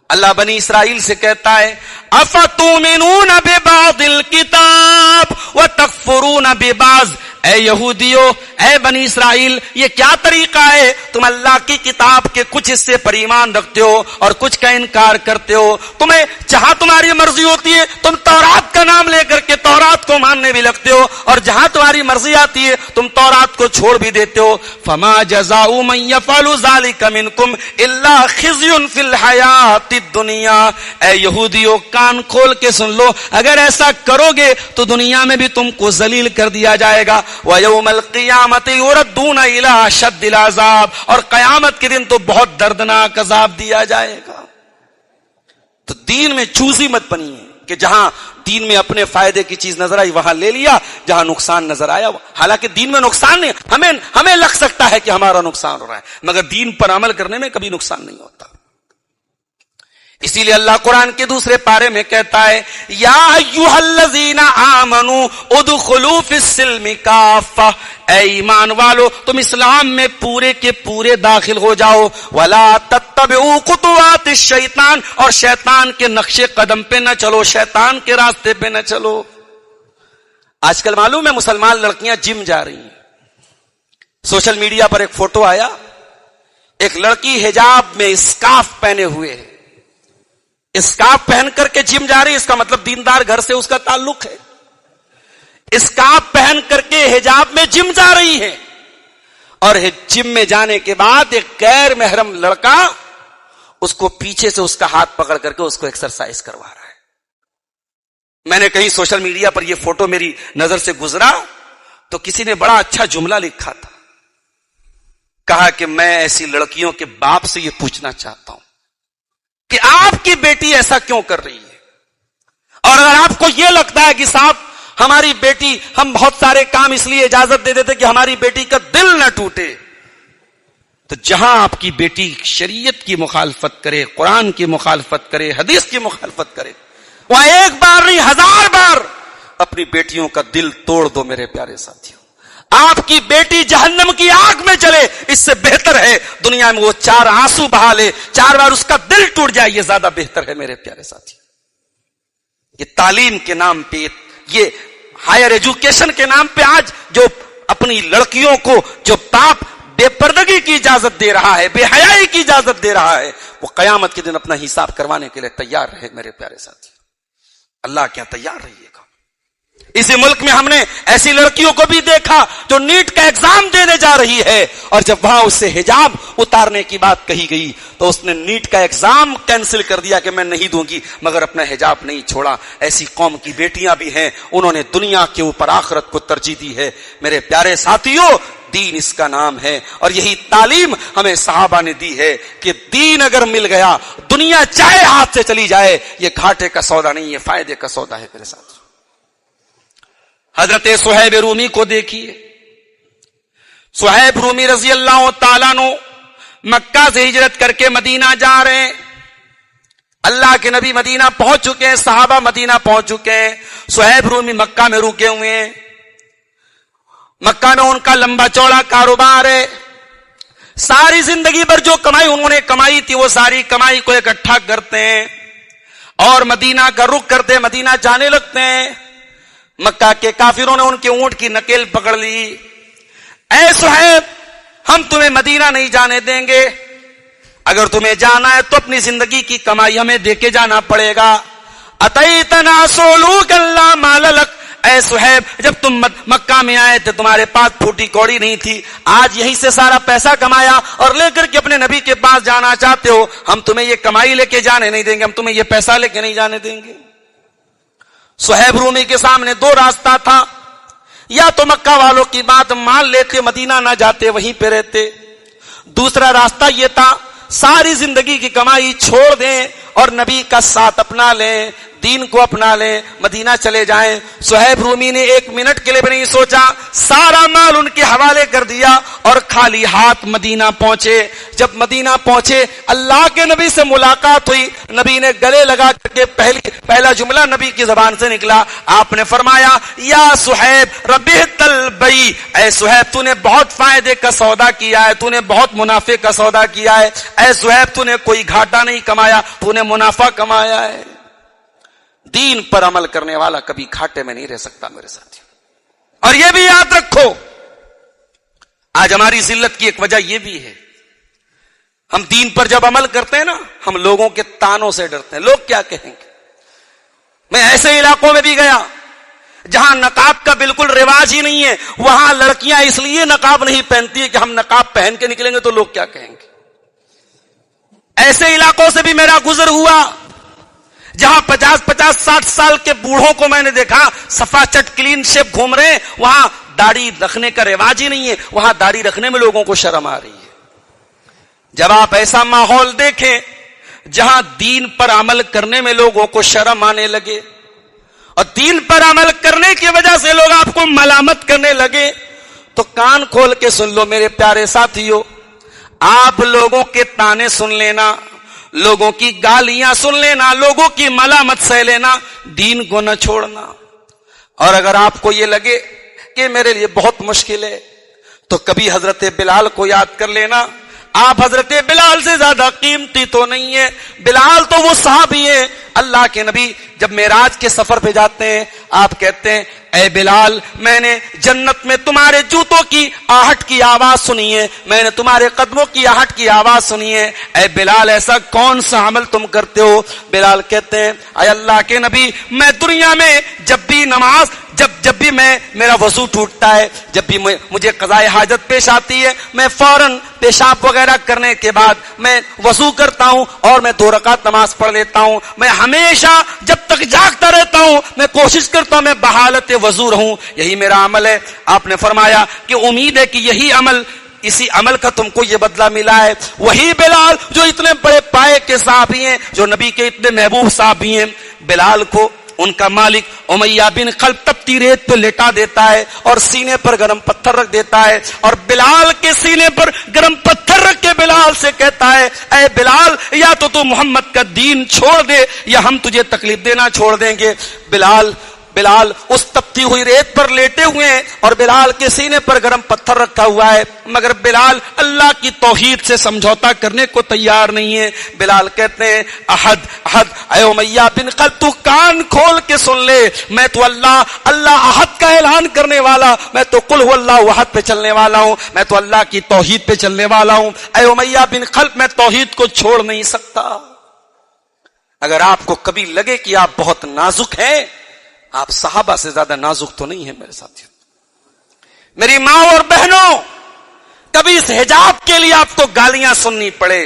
اللہ بنی اسرائیل سے کہتا ہے افتؤمنون ببعض الکتاب وتکفرون ببعض. اے یہودیو, اے بنی اسرائیل, یہ کیا طریقہ ہے؟ تم اللہ کی کتاب کے کچھ حصے پر ایمان رکھتے ہو اور کچھ کا انکار کرتے ہو. تمہیں جہاں تمہاری مرضی ہوتی ہے تم تورات کا نام لے کر کے تورات کو ماننے بھی لگتے ہو, اور جہاں تمہاری مرضی آتی ہے تم تورات کو چھوڑ بھی دیتے ہو. فما جزاء من يفعل ذلك منكم الا خزي في الحیات الدنیا. اے یہودیو, کان کھول کے سن لو, اگر ایسا کرو گے تو دنیا میں بھی تم کو ذلیل کر دیا جائے گا. وَيَوْمَ الْقِيَامَةِ يُرَدُّونَ إِلَىٰ أَشَدِّ الْعَذَابِ. اور قیامت کے دن تو بہت دردناک عذاب دیا جائے گا. تو دین میں چوزی مت بنیے کہ جہاں دین میں اپنے فائدے کی چیز نظر آئی وہاں لے لیا, جہاں نقصان نظر آیا. حالانکہ دین میں نقصان نہیں, ہمیں لگ سکتا ہے کہ ہمارا نقصان ہو رہا ہے, مگر دین پر عمل کرنے میں کبھی نقصان نہیں ہوتا. اسی لیے اللہ قرآن کے دوسرے پارے میں کہتا ہے یا ایھا الذین آمنوا ادخلوا فی السلم کافہ. اے ایمان والو, تم اسلام میں پورے کے پورے داخل ہو جاؤ. ولا تتبعوا خطوات الشیطان. اور شیطان کے نقش قدم پہ نہ چلو, شیطان کے راستے پہ نہ چلو. آج کل معلوم ہے مسلمان لڑکیاں جم جا رہی ہیں. سوشل میڈیا پر ایک فوٹو آیا, ایک لڑکی حجاب میں اسکارف پہنے ہوئے ہے, اسکارف پہن کر کے جم جا رہی ہے, اس کا مطلب دیندار گھر سے اس کا تعلق ہے. اسکارف پہن کر کے حجاب میں جم جا رہی ہے, اور جم میں جانے کے بعد ایک غیر محرم لڑکا اس کو پیچھے سے اس کا ہاتھ پکڑ کر کے اس کو ایکسرسائز کروا رہا ہے. میں نے کہیں سوشل میڈیا پر یہ فوٹو میری نظر سے گزرا تو کسی نے بڑا اچھا جملہ لکھا تھا, کہا کہ میں ایسی لڑکیوں کے باپ سے یہ پوچھنا چاہتا ہوں کہ آپ کی بیٹی ایسا کیوں کر رہی ہے, اور اگر آپ کو یہ لگتا ہے کہ صاحب ہماری بیٹی, ہم بہت سارے کام اس لیے اجازت دے دیتے کہ ہماری بیٹی کا دل نہ ٹوٹے, تو جہاں آپ کی بیٹی شریعت کی مخالفت کرے, قرآن کی مخالفت کرے, حدیث کی مخالفت کرے, وہاں ایک بار نہیں 1000 بار اپنی بیٹیوں کا دل توڑ دو میرے پیارے ساتھیوں. آپ کی بیٹی جہنم کی آگ میں جلے, اس سے بہتر ہے دنیا میں وہ 4 آنسو بہا لے, 4 بار اس کا دل ٹوٹ جائے, یہ زیادہ بہتر ہے میرے پیارے ساتھی. یہ تعلیم کے نام پہ, یہ ہائر ایجوکیشن کے نام پہ آج جو اپنی لڑکیوں کو جو باپ بے پردگی کی اجازت دے رہا ہے, بے حیائی کی اجازت دے رہا ہے, وہ قیامت کے دن اپنا حساب کروانے کے لیے تیار رہے میرے پیارے ساتھی. اللہ کیا تیار رہیے گا. اسی ملک میں ہم نے ایسی لڑکیوں کو بھی دیکھا جو نیٹ کا ایگزام دینے جا رہی ہے, اور جب وہاں اس سے حجاب اتارنے کی بات کہی گئی تو اس نے نیٹ کا ایگزام کینسل کر دیا کہ میں نہیں دوں گی, مگر اپنا حجاب نہیں چھوڑا. ایسی قوم کی بیٹیاں بھی ہیں, انہوں نے دنیا کے اوپر آخرت کو ترجیح دی ہے. میرے پیارے ساتھیوں, دین اس کا نام ہے, اور یہی تعلیم ہمیں صحابہ نے دی ہے کہ دین اگر مل گیا, دنیا چاہے ہاتھ سے چلی جائے, یہ گھاٹے کا سودا نہیں, یہ فائدے کا سودا ہے میرے ساتھ. حضرت صہیب رومی کو دیکھیے. صہیب رومی رضی اللہ تعالیٰ عنہ مکہ سے ہجرت کر کے مدینہ جا رہے ہیں. اللہ کے نبی مدینہ پہنچ چکے ہیں, صحابہ مدینہ پہنچ چکے ہیں, صہیب رومی مکہ میں رکے ہوئے ہیں. مکہ میں ان کا لمبا چوڑا کاروبار ہے. ساری زندگی بھر جو کمائی انہوں نے کمائی تھی, وہ ساری کمائی کو اکٹھا کرتے ہیں اور مدینہ کا رخ کرتے, مدینہ جانے لگتے ہیں. مکہ کے کافروں نے ان کے اونٹ کی نکیل پکڑ لی. اے صہیب, ہم تمہیں مدینہ نہیں جانے دیں گے, اگر تمہیں جانا ہے تو اپنی زندگی کی کمائی ہمیں دے کے جانا پڑے گا. اتیتنا سولوک اللہ مال لک, اے صہیب جب تم مکہ میں آئے تھے تمہارے پاس پھوٹی کوڑی نہیں تھی, آج یہیں سے سارا پیسہ کمایا اور لے کر کے اپنے نبی کے پاس جانا چاہتے ہو, ہم تمہیں یہ کمائی لے کے جانے نہیں دیں گے, ہم تمہیں یہ پیسہ لے کے نہیں جانے دیں گے. صہیب رومی کے سامنے 2 راستہ تھا, یا تو مکہ والوں کی بات مان لیتے, مدینہ نہ جاتے, وہیں پہ رہتے. دوسرا راستہ یہ تھا, ساری زندگی کی کمائی چھوڑ دیں اور نبی کا ساتھ اپنا لیں, دین کو اپنا لیں, مدینہ چلے جائیں. صہیب رومی نے 1 منٹ کے لیے بھی نہیں سوچا, سارا مال ان کے حوالے کر دیا اور خالی ہاتھ مدینہ پہنچے. جب مدینہ پہنچے, اللہ کے نبی سے ملاقات ہوئی, نبی نے گلے لگا کر کے پہلا جملہ نبی کی زبان سے نکلا, آپ نے فرمایا یا صہیب ربحت البیع, اے صہیب تو نے بہت فائدے کا سودا کیا ہے, تو نے بہت منافع کا سودا کیا ہے. اے صہیب تو نے کوئی گھاٹا نہیں کمایا, تو نے منافع کمایا ہے. دین پر عمل کرنے والا کبھی گھاٹے میں نہیں رہ سکتا میرے ساتھی. اور یہ بھی یاد رکھو, آج ہماری ذلت کی ایک وجہ یہ بھی ہے, ہم دین پر جب عمل کرتے ہیں نا, ہم لوگوں کے تانوں سے ڈرتے ہیں, لوگ کیا کہیں گے. میں ایسے علاقوں میں بھی گیا جہاں نقاب کا بالکل رواج ہی نہیں ہے, وہاں لڑکیاں اس لیے نقاب نہیں پہنتی ہے کہ ہم نقاب پہن کے نکلیں گے تو لوگ کیا کہیں گے. ایسے علاقوں سے بھی میرا گزر ہوا جہاں 50-60 سال کے بوڑھوں کو میں نے دیکھا صفا چٹ کلین شیپ گھوم رہے ہیں, وہاں داڑھی رکھنے کا رواج ہی نہیں ہے, وہاں داڑھی رکھنے میں لوگوں کو شرم آ رہی ہے. جب آپ ایسا ماحول دیکھیں جہاں دین پر عمل کرنے میں لوگوں کو شرم آنے لگے اور دین پر عمل کرنے کی وجہ سے لوگ آپ کو ملامت کرنے لگے, تو کان کھول کے سن لو میرے پیارے ساتھیوں, آپ لوگوں کے تانے سن لینا, لوگوں کی گالیاں سن لینا, لوگوں کی ملامت سہ لینا, دین کو نہ چھوڑنا. اور اگر آپ کو یہ لگے کہ میرے لیے بہت مشکل ہے تو کبھی حضرت بلال کو یاد کر لینا. آپ حضرت بلال سے زیادہ قیمتی تو نہیں ہے, بلال تو وہ صحابی ہے. اللہ کے نبی جب معراج کے سفر پہ جاتے ہیں, آپ کہتے ہیں اے بلال میں نے جنت میں تمہارے جوتوں کی آہٹ کی آواز سنی ہے، میں نے تمہارے قدموں کی آہٹ کی آواز سنی ہے، اے بلال ایسا کون سا عمل تم کرتے ہو؟ بلال کہتے ہیں اے اللہ کے نبی میں دنیا میں جب بھی نماز جب بھی میرا وضو ٹوٹتا ہے، جب بھی مجھے قضاء حاجت پیش آتی ہے، میں فوراً پیشاب وغیرہ کرنے کے بعد میں وضو کرتا ہوں اور میں 2 رکعت نماز پڑھ لیتا ہوں۔ میں ہمیشہ جب تک جاگتا رہتا ہوں میں کوشش کرتا ہوں میں بحالت وضو رہوں، یہی میرا عمل ہے۔ آپ نے فرمایا کہ امید ہے کہ یہی عمل، اسی عمل کا تم کو یہ بدلہ ملا ہے۔ وہی بلال جو اتنے بڑے پائے کے صحابی ہیں، جو نبی کے اتنے محبوب صحابی ہیں، بلال کو ان کا مالک امیہ بن خلف تپتی ریت پہ لٹا دیتا ہے اور سینے پر گرم پتھر رکھ دیتا ہے، اور بلال کے سینے پر گرم پتھر رکھ کے بلال سے کہتا ہے اے بلال یا تو محمد کا دین چھوڑ دے یا ہم تجھے تکلیف دینا چھوڑ دیں گے۔ بلال اس تپتی ہوئی ریت پر لیٹے ہوئے ہیں اور بلال کے سینے پر گرم پتھر رکھا ہوا ہے، مگر بلال اللہ کی توحید سے سمجھوتا کرنے کو تیار نہیں ہے۔ بلال کہتے ہیں احد اے امیہ بن خلف تو کان کھول کے سن لے، میں تو اللہ احد کا اعلان کرنے والا، میں تو قل هو اللہ احد پہ چلنے والا ہوں، میں تو اللہ کی توحید پہ چلنے والا ہوں۔ اے امیہ بن خلف میں توحید کو چھوڑ نہیں سکتا۔ اگر آپ کو کبھی لگے کہ آپ بہت نازک ہیں، آپ صحابہ سے زیادہ نازک تو نہیں ہیں میرے ساتھیوں۔ میری ماں اور بہنوں، کبھی اس حجاب کے لیے آپ کو گالیاں سننی پڑے،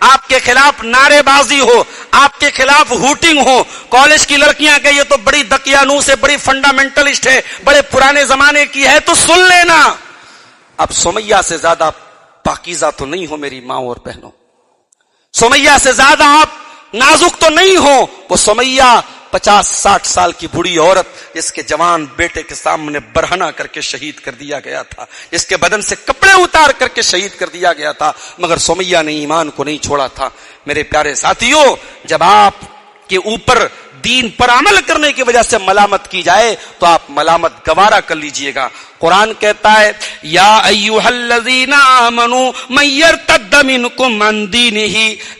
آپ کے خلاف نعرے بازی ہو، آپ کے خلاف ہوٹنگ ہو، کالج کی لڑکیاں کہ یہ تو بڑی دقیانوس ہے، بڑی فنڈامنٹلسٹ ہے، بڑے پرانے زمانے کی ہے، تو سن لینا، اب سمیہ سے زیادہ پاکیزہ تو نہیں ہو میری ماں اور بہنوں، سمیہ سے زیادہ آپ نازک تو نہیں ہو۔ وہ سمیہ 50-60 سال کی بوڑھی عورت جس کے جوان بیٹے کے سامنے برہنہ کر کے شہید کر دیا گیا تھا، جس کے بدن سے کپڑے اتار کر کے شہید کر دیا گیا تھا، مگر سمیہ نے ایمان کو نہیں چھوڑا تھا۔ میرے پیارے ساتھیوں، جب آپ کے اوپر دین پر عمل کرنے کی وجہ سے ملامت کی جائے تو آپ ملامت گوارا کر لیجئے گا۔ قرآن کہتا ہے یا ایھا الذین آمنوا من یرتد منکم عن دینہ،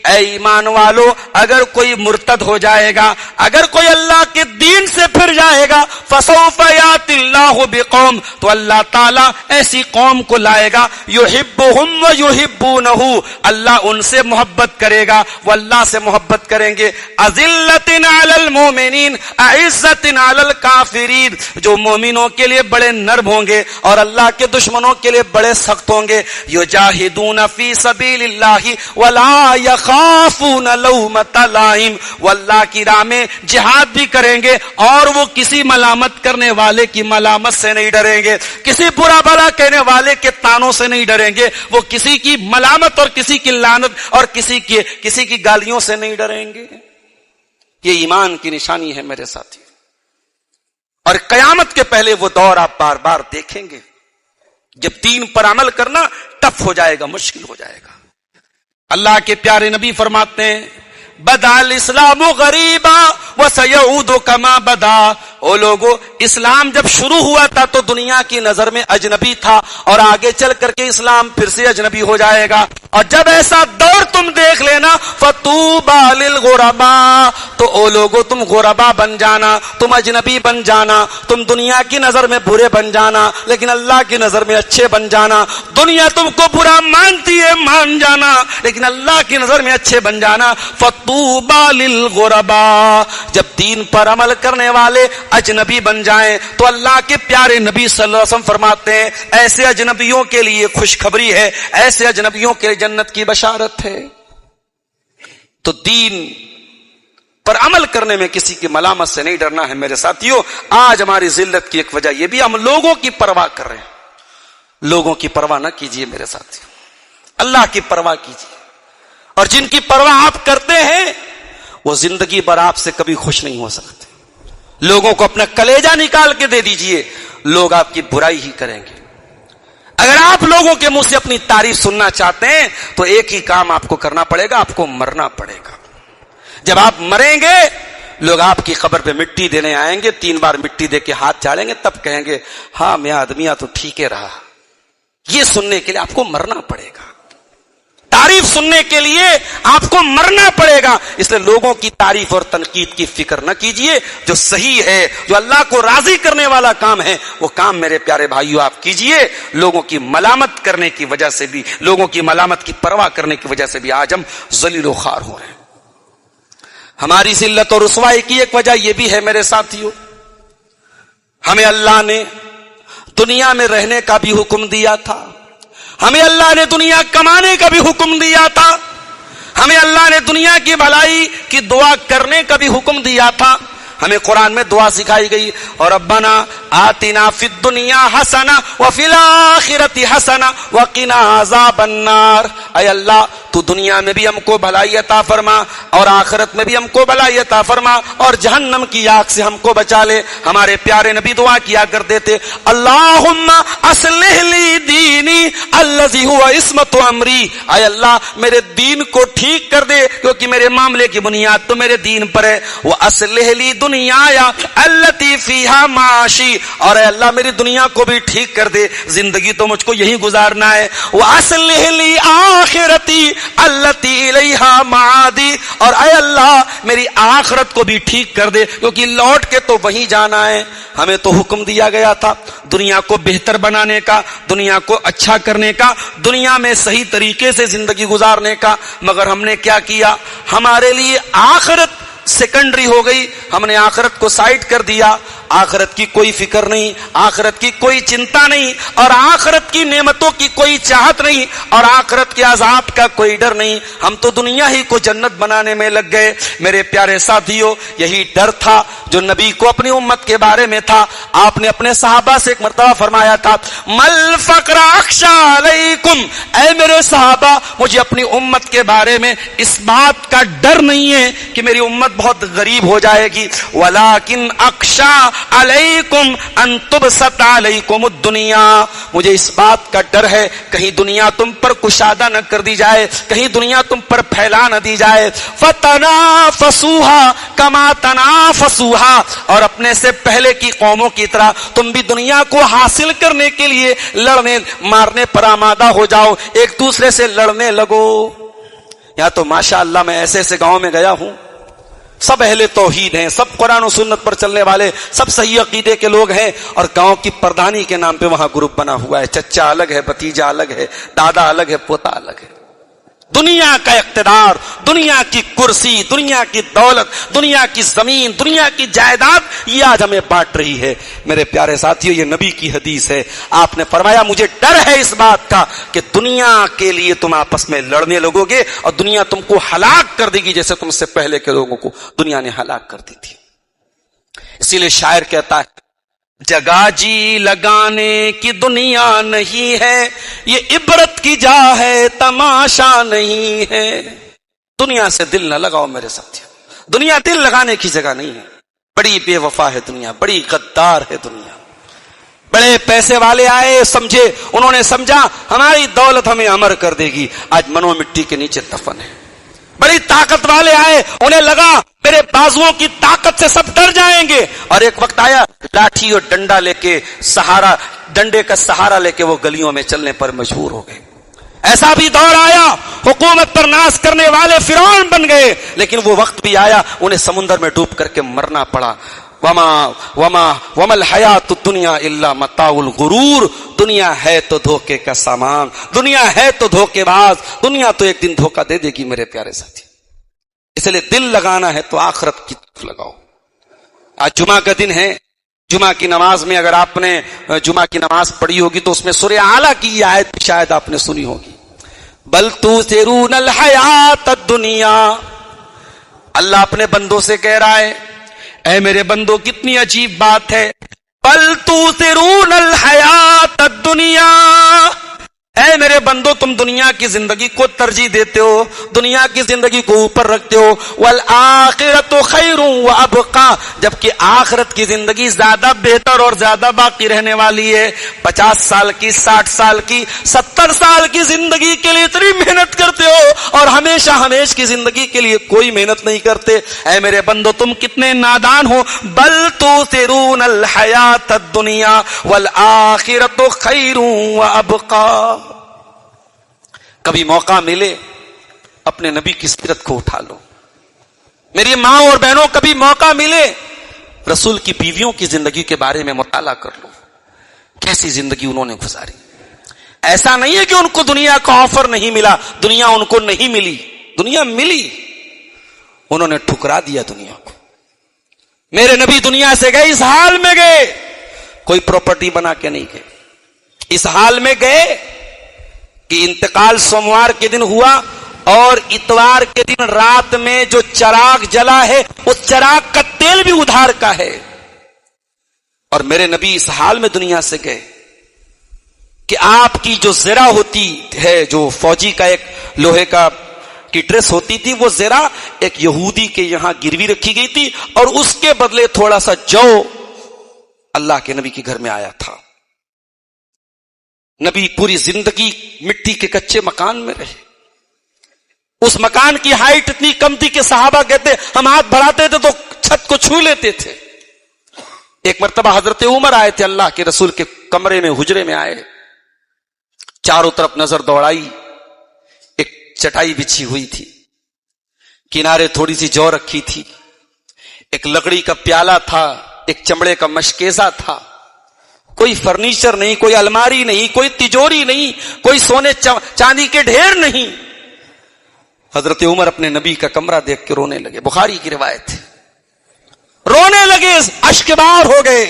اے ایمان والو اگر کوئی مرتد ہو جائے گا، اگر کوئی اللہ کے دین سے پھر جائے گا، فسوف یاتی اللہ بقوم، تو اللہ تعالیٰ ایسی قوم کو لائے گا، یحبہم ویحبونہ، اللہ ان سے محبت کرے گا، وہ اللہ سے محبت کریں گے۔ اذلۃ علی المؤمنین اعزۃ علی الکافرین، جو مومنوں کے لیے بڑے نرم ہوں گے اور اللہ کے دشمنوں کے لیے بڑے سخت ہوں گے۔ یجاہدون فی سبیل اللہ ولا یخافون لومۃ لائم، وہ اللہ کی راہ میں جہاد بھی کریں گے اور وہ کسی ملامت کرنے والے کی ملامت سے نہیں ڈریں گے، کسی برا بھلا کہنے والے کے طعنوں سے نہیں ڈریں گے، وہ کسی کی ملامت اور کسی کی لعنت اور کسی کی گالیوں سے نہیں ڈریں گے۔ یہ ایمان کی نشانی ہے میرے ساتھی، اور قیامت کے پہلے وہ دور آپ بار بار دیکھیں گے جب دین پر عمل کرنا ٹف ہو جائے گا، مشکل ہو جائے گا۔ اللہ کے پیارے نبی فرماتے ہیں بدا الاسلام غریبا وسیعود کما بدا، او لوگو اسلام جب شروع ہوا تھا تو دنیا کی نظر میں اجنبی تھا، اور آگے چل کر کے اسلام پھر سے اجنبی ہو جائے گا، اور جب ایسا دور تم دیکھ لینا فطوبى للغرباء، تو او لوگو تم غربا بن جانا، تم اجنبی بن جانا، تم دنیا کی نظر میں برے بن جانا لیکن اللہ کی نظر میں اچھے بن جانا، دنیا تم کو برا مانتی ہے مان جانا لیکن اللہ کی نظر میں اچھے بن جانا۔ فطوبى للغرباء، جب دین پر عمل کرنے والے اجنبی بن جائیں تو اللہ کے پیارے نبی صلی اللہ علیہ وسلم فرماتے ہیں ایسے اجنبیوں کے لیے خوشخبری ہے، ایسے اجنبیوں کے لیے جنت کی بشارت ہے۔ تو دین پر عمل کرنے میں کسی کی ملامت سے نہیں ڈرنا ہے میرے ساتھیوں۔ آج ہماری ذلت کی ایک وجہ یہ بھی ہم لوگوں کی پرواہ کر رہے ہیں۔ لوگوں کی پرواہ نہ کیجیے میرے ساتھیوں، اللہ کی پرواہ کیجیے، اور جن کی پرواہ آپ کرتے ہیں وہ زندگی بھر آپ سے کبھی خوش نہیں ہو سکتے۔ لوگوں کو اپنا کلیجہ نکال کے دے دیجئے، لوگ آپ کی برائی ہی کریں گے۔ اگر آپ لوگوں کے منہ سے اپنی تعریف سننا چاہتے ہیں تو ایک ہی کام آپ کو کرنا پڑے گا، آپ کو مرنا پڑے گا۔ جب آپ مریں گے لوگ آپ کی قبر پہ مٹی دینے آئیں گے، 3 بار مٹی دے کے ہاتھ جھاڑیں گے، تب کہیں گے ہاں میں آدمیاں تو ٹھیک ہے رہا۔ یہ سننے کے لیے آپ کو مرنا پڑے گا تعریف سننے کے لیے آپ کو مرنا پڑے گا. اس لیے لوگوں کی تعریف اور تنقید کی فکر نہ کیجئے. جو صحیح ہے، جو اللہ کو راضی کرنے والا کام ہے، وہ کام میرے پیارے بھائیو آپ کیجئے. لوگوں کی ملامت کرنے کی وجہ سے بھی، لوگوں کی ملامت کی پرواہ کرنے کی وجہ سے بھی آج ہم ذلیل و خوار ہو رہے ہیں. ہماری ذلت اور رسوائی کی ایک وجہ یہ بھی ہے میرے ساتھیو، ہمیں اللہ نے دنیا میں رہنے کا بھی حکم دیا تھا، ہمیں اللہ نے دنیا کمانے کا بھی حکم دیا تھا، ہمیں اللہ نے دنیا کی بھلائی کی دعا کرنے کا بھی حکم دیا تھا. ہمیں قرآن میں دعا سکھائی گئی، اور ربنا آتنا فی الدنیا حسنہ وفی الآخرۃ حسنہ وقنا عذاب النار. اے اللہ تو دنیا میں بھی ہم کو بھلائی عطا فرما اور آخرت میں بھی ہم کو بھلائی عطا فرما اور جہنم کی آگ سے ہم کو بچا لے. ہمارے پیارے نبی دعا کیا کرتے تھے، اللہم اصلح لی دینی الذی هو عصمت امری. اے اللہ میرے دین کو ٹھیک کر دے کیونکہ میرے معاملے کی بنیاد تو میرے دین پر ہے. واصلح لی دنیا التی فیہا معاشی، اور اے اللہ میری دنیا کو بھی ٹھیک کر دے، زندگی تو مجھ کو یہی گزارنا ہے. واصلح لی آخرتی التی الیہا معادی، اور اے اللہ میری آخرت کو بھی ٹھیک کر دے کیونکہ لوٹ کے تو وہیں جانا ہے. ہمیں تو حکم دیا گیا تھا دنیا کو بہتر بنانے کا، دنیا کو اچھا کرنے کا، دنیا میں صحیح طریقے سے زندگی گزارنے کا، مگر ہم نے کیا کیا؟ ہمارے لیے آخرت سیکنڈری ہو گئی. ہم نے آخرت کو سائڈ کر دیا. آخرت کی کوئی فکر نہیں، آخرت کی کوئی چنتا نہیں، اور آخرت کی نعمتوں کی کوئی چاہت نہیں، اور آخرت کے عذاب کا کوئی ڈر نہیں. ہم تو دنیا ہی کو جنت بنانے میں لگ گئے. میرے پیارے ساتھیو، یہی ڈر تھا جو نبی کو اپنی امت کے بارے میں تھا. آپ نے اپنے صحابہ سے ایک مرتبہ فرمایا تھا، مل فقر اخشى علیکم، اے میرے صحابہ مجھے اپنی امت کے بارے میں اس بات کا ڈر نہیں ہے کہ میری امت بہت غریب ہو جائے گی، ولیکن اخشى علیکم ان تبسط علیکم الدنیا، مجھے اس بات کا ڈر ہے کہیں دنیا تم پر کشادہ نہ کر دی جائے، کہیں دنیا تم پر پھیلا نہ دی جائے. فتنافسوها کما تنافسوها، اور اپنے سے پہلے کی قوموں کی طرح تم بھی دنیا کو حاصل کرنے کے لیے لڑنے مارنے پر آمادہ ہو جاؤ، ایک دوسرے سے لڑنے لگو. یہاں تو ماشاءاللہ میں ایسے ایسے گاؤں میں گیا ہوں، سب اہل توحید ہیں، سب قرآن و سنت پر چلنے والے، سب صحیح عقیدے کے لوگ ہیں، اور گاؤں کی پردھانی کے نام پہ وہاں گروپ بنا ہوا ہے. چچا الگ ہے، بھتیجا الگ ہے، دادا الگ ہے، پوتا الگ ہے. دنیا کا اقتدار، دنیا کی کرسی، دنیا کی دولت، دنیا کی زمین، دنیا کی جائیداد، یہ آج ہمیں بانٹ رہی ہے. میرے پیارے ساتھیو، یہ نبی کی حدیث ہے. آپ نے فرمایا مجھے ڈر ہے اس بات کا کہ دنیا کے لیے تم آپس میں لڑنے لگو گے اور دنیا تم کو ہلاک کر دے گی جیسے تم سے پہلے کے لوگوں کو دنیا نے ہلاک کر دی تھی. اسی لیے شاعر کہتا ہے، جگہ جی لگانے کی دنیا نہیں ہے، یہ عبرت کی جا ہے تماشا نہیں ہے. دنیا سے دل نہ لگاؤ میرے ساتھی، دنیا دل لگانے کی جگہ نہیں ہے. بڑی بے وفا ہے دنیا، بڑی غدار ہے دنیا. بڑے پیسے والے آئے، سمجھے، انہوں نے سمجھا ہماری دولت ہمیں امر کر دے گی، آج منو مٹی کے نیچے دفن ہے. بڑی طاقت والے آئے، انہیں لگا میرے بازوؤں کی طاقت سے سب ڈر جائیں گے، اور ایک وقت آیا لاٹھی اور ڈنڈا لے کے سہارا، ڈنڈے کا سہارا لے کے وہ گلیوں میں چلنے پر مجبور ہو گئے. ایسا بھی دور آیا حکومت پر ناز کرنے والے فرعون بن گئے، لیکن وہ وقت بھی آیا انہیں سمندر میں ڈوب کر کے مرنا پڑا. وما الحیات الدنیا الا متاع الغرور، دنیا ہے تو دھوکے کا سامان، دنیا ہے تو دھوکے باز، دنیا تو ایک دن دھوکہ دے دے گی میرے پیارے ساتھی. اس لیے دل لگانا ہے تو آخرت کی طرف لگاؤ. آج جمعہ کا دن ہے، جمعہ کی نماز میں اگر آپ نے جمعہ کی نماز پڑھی ہوگی تو اس میں سورہ اعلیٰ کی یہ آیت شاید آپ نے سنی ہوگی، بل تؤثرون الحیات الدنیا. اللہ اپنے بندوں سے کہہ رہا ہے، اے میرے بندو کتنی عجیب بات ہے، بل تؤثرون الحیات الدنیا، اے میرے بندو تم دنیا کی زندگی کو ترجیح دیتے ہو، دنیا کی زندگی کو اوپر رکھتے ہو. والآخرۃ خیر وابقی، جبکہ آخرت کی زندگی زیادہ بہتر اور زیادہ باقی رہنے والی ہے. 50 سال کی، 60 سال کی، 70 سال کی زندگی کے لیے اتنی محنت کرتے ہو اور ہمیشہ ہمیش کی زندگی کے لیے کوئی محنت نہیں کرتے. اے میرے بندو تم کتنے نادان ہو. بل تؤثرون الحیات الدنیا والآخرۃ خیر وابقی. کبھی موقع ملے اپنے نبی کی سیرت کو اٹھا لو. میری ماں اور بہنوں, کبھی موقع ملے رسول کی بیویوں کی زندگی کے بارے میں مطالعہ کر لو, کیسی زندگی انہوں نے گزاری. ایسا نہیں ہے کہ ان کو دنیا کا آفر نہیں ملا, دنیا ان کو نہیں ملی, دنیا ملی, انہوں نے ٹھکرا دیا دنیا کو. میرے نبی دنیا سے گئے, اس حال میں گئے, کوئی پراپرٹی بنا کے نہیں گئے, اس حال میں گئے کہ انتقال سوموار کے دن ہوا اور اتوار کے دن رات میں جو چراغ جلا ہے اس چراغ کا تیل بھی ادھار کا ہے. اور میرے نبی اس حال میں دنیا سے گئے کہ آپ کی جو زرہ ہوتی ہے, جو فوجی کا ایک لوہے کا کی ڈریس ہوتی تھی, وہ زرہ ایک یہودی کے یہاں گروی رکھی گئی تھی اور اس کے بدلے تھوڑا سا جو اللہ کے نبی کے گھر میں آیا تھا. نبی پوری زندگی مٹی کے کچے مکان میں رہے. اس مکان کی ہائٹ اتنی کم تھی کہ صحابہ کہتے ہم ہاتھ بڑھاتے تھے تو چھت کو چھو لیتے تھے. ایک مرتبہ حضرت عمر آئے تھے, اللہ کے رسول کے کمرے میں, حجرے میں آئے, چاروں طرف نظر دوڑائی, ایک چٹائی بچھی ہوئی تھی, کنارے تھوڑی سی جو رکھی تھی, ایک لکڑی کا پیالہ تھا, ایک چمڑے کا مشکیزہ تھا, کوئی فرنیچر نہیں, کوئی الماری نہیں, کوئی تجوری نہیں, کوئی سونے چاندی کے ڈھیر نہیں. حضرت عمر اپنے نبی کا کمرہ دیکھ کے رونے لگے, بخاری کی روایت ہے, رونے لگے, اشک بار ہو گئے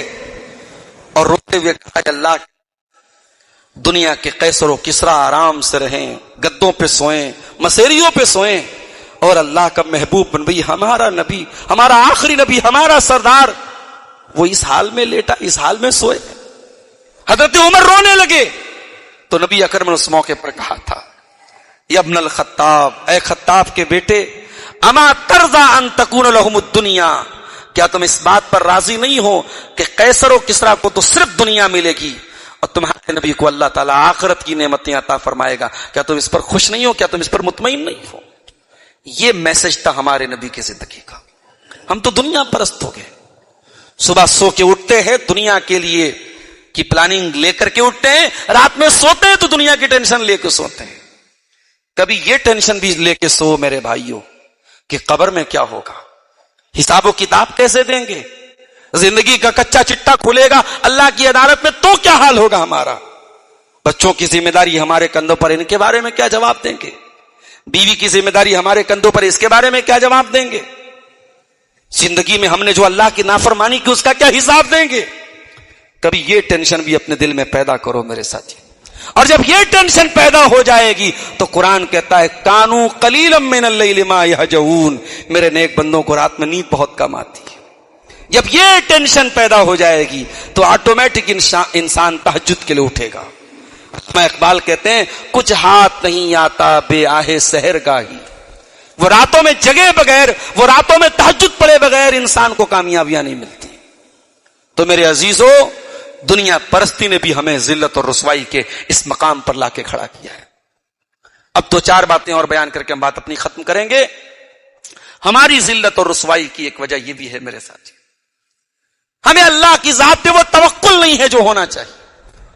اور روتے ہوئے کہا اللہ, دنیا کے قیصر و کسریٰ آرام سے رہیں, گدوں پہ سوئیں, مسیریوں پہ سوئیں, اور اللہ کا محبوب نبی, ہمارا نبی, ہمارا آخری نبی, ہمارا سردار, وہ اس حال میں لیٹا, اس حال میں سوئے. حضرت عمر رونے لگے تو نبی اکرم نے اس موقع پر کہا تھا, یا ابن الخطاب, اے خطاب کے بیٹے, اما ترضى ان تکون لهم الدنیا, کیا تم اس بات پر راضی نہیں ہو کہ قیصر و کسریٰ کو تو صرف دنیا ملے گی اور تمہارے نبی کو اللہ تعالیٰ آخرت کی نعمتیں عطا فرمائے گا, کیا تم اس پر خوش نہیں ہو, کیا تم اس پر مطمئن نہیں ہو؟ یہ میسج تھا ہمارے نبی کی زندگی کا. ہم تو دنیا پرست ہو گئے, صبح سو کے اٹھتے ہیں دنیا کے لیے کی پلاننگ لے کر کے اٹھتے ہیں, رات میں سوتے ہیں تو دنیا کی ٹینشن لے کے سوتے ہیں. کبھی یہ ٹینشن بھی لے کے سو میرے بھائیوں کہ قبر میں کیا ہوگا, حساب و کتاب کیسے دیں گے, زندگی کا کچا چٹا کھلے گا اللہ کی عدالت میں تو کیا حال ہوگا ہمارا, بچوں کی ذمہ داری ہمارے کندھوں پر, ان کے بارے میں کیا جواب دیں گے, بیوی کی ذمہ داری ہمارے کندھوں پر, اس کے بارے میں کیا جواب دیں گے, زندگی میں ہم نے جو اللہ کی نافرمانی کی اس کا کیا حساب دیں گے. کبھی یہ ٹینشن بھی اپنے دل میں پیدا کرو میرے ساتھی, اور جب یہ ٹینشن پیدا ہو جائے گی تو قرآن کہتا ہے کانوا قلیلا من اللیل ما یہجعون, میرے نیک بندوں کو رات میں نیند بہت کم آتی ہے. جب یہ ٹینشن پیدا ہو جائے گی تو آٹومیٹک انسان تہجد کے لیے اٹھے گا. علامہ اقبال کہتے ہیں کچھ ہاتھ نہیں آتا بے آہ سحر گاہی, وہ راتوں میں جگے بغیر, وہ راتوں میں تہجد پڑے بغیر انسان کو کامیابیاں نہیں ملتی. تو میرے عزیزو, دنیا پرستی نے بھی ہمیں ذلت اور رسوائی کے اس مقام پر لا کے کھڑا کیا ہے. اب تو چار باتیں اور بیان کر کے ہم بات اپنی ختم کریں گے. ہماری ذلت اور رسوائی کی ایک وجہ یہ بھی ہے میرے ساتھی, ہمیں اللہ کی ذات پہ وہ توکل نہیں ہے جو ہونا چاہیے,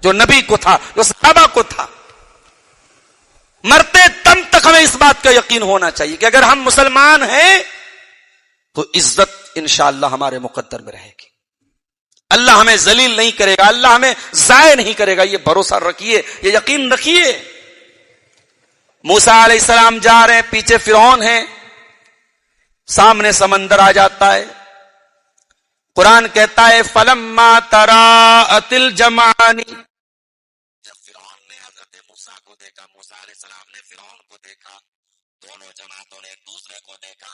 جو نبی کو تھا, جو صحابہ کو تھا. مرتے دم تک ہمیں اس بات کا یقین ہونا چاہیے کہ اگر ہم مسلمان ہیں تو عزت انشاءاللہ ہمارے مقدر میں رہے گی, اللہ ہمیں ذلیل نہیں کرے گا, اللہ ہمیں ضائع نہیں کرے گا. یہ بھروسہ رکھیے, یہ یقین رکھیے. موسیٰ علیہ السلام جا رہے ہیں, پیچھے فرعون ہے, سامنے سمندر آ جاتا ہے. قرآن کہتا ہے فلما تراءت الجمعان, جب فرعون نے حضرت موسیٰ کو دیکھا, موسیٰ علیہ السلام نے فرعون کو دیکھا, دونوں جماعتوں نے ایک دوسرے کو دیکھا.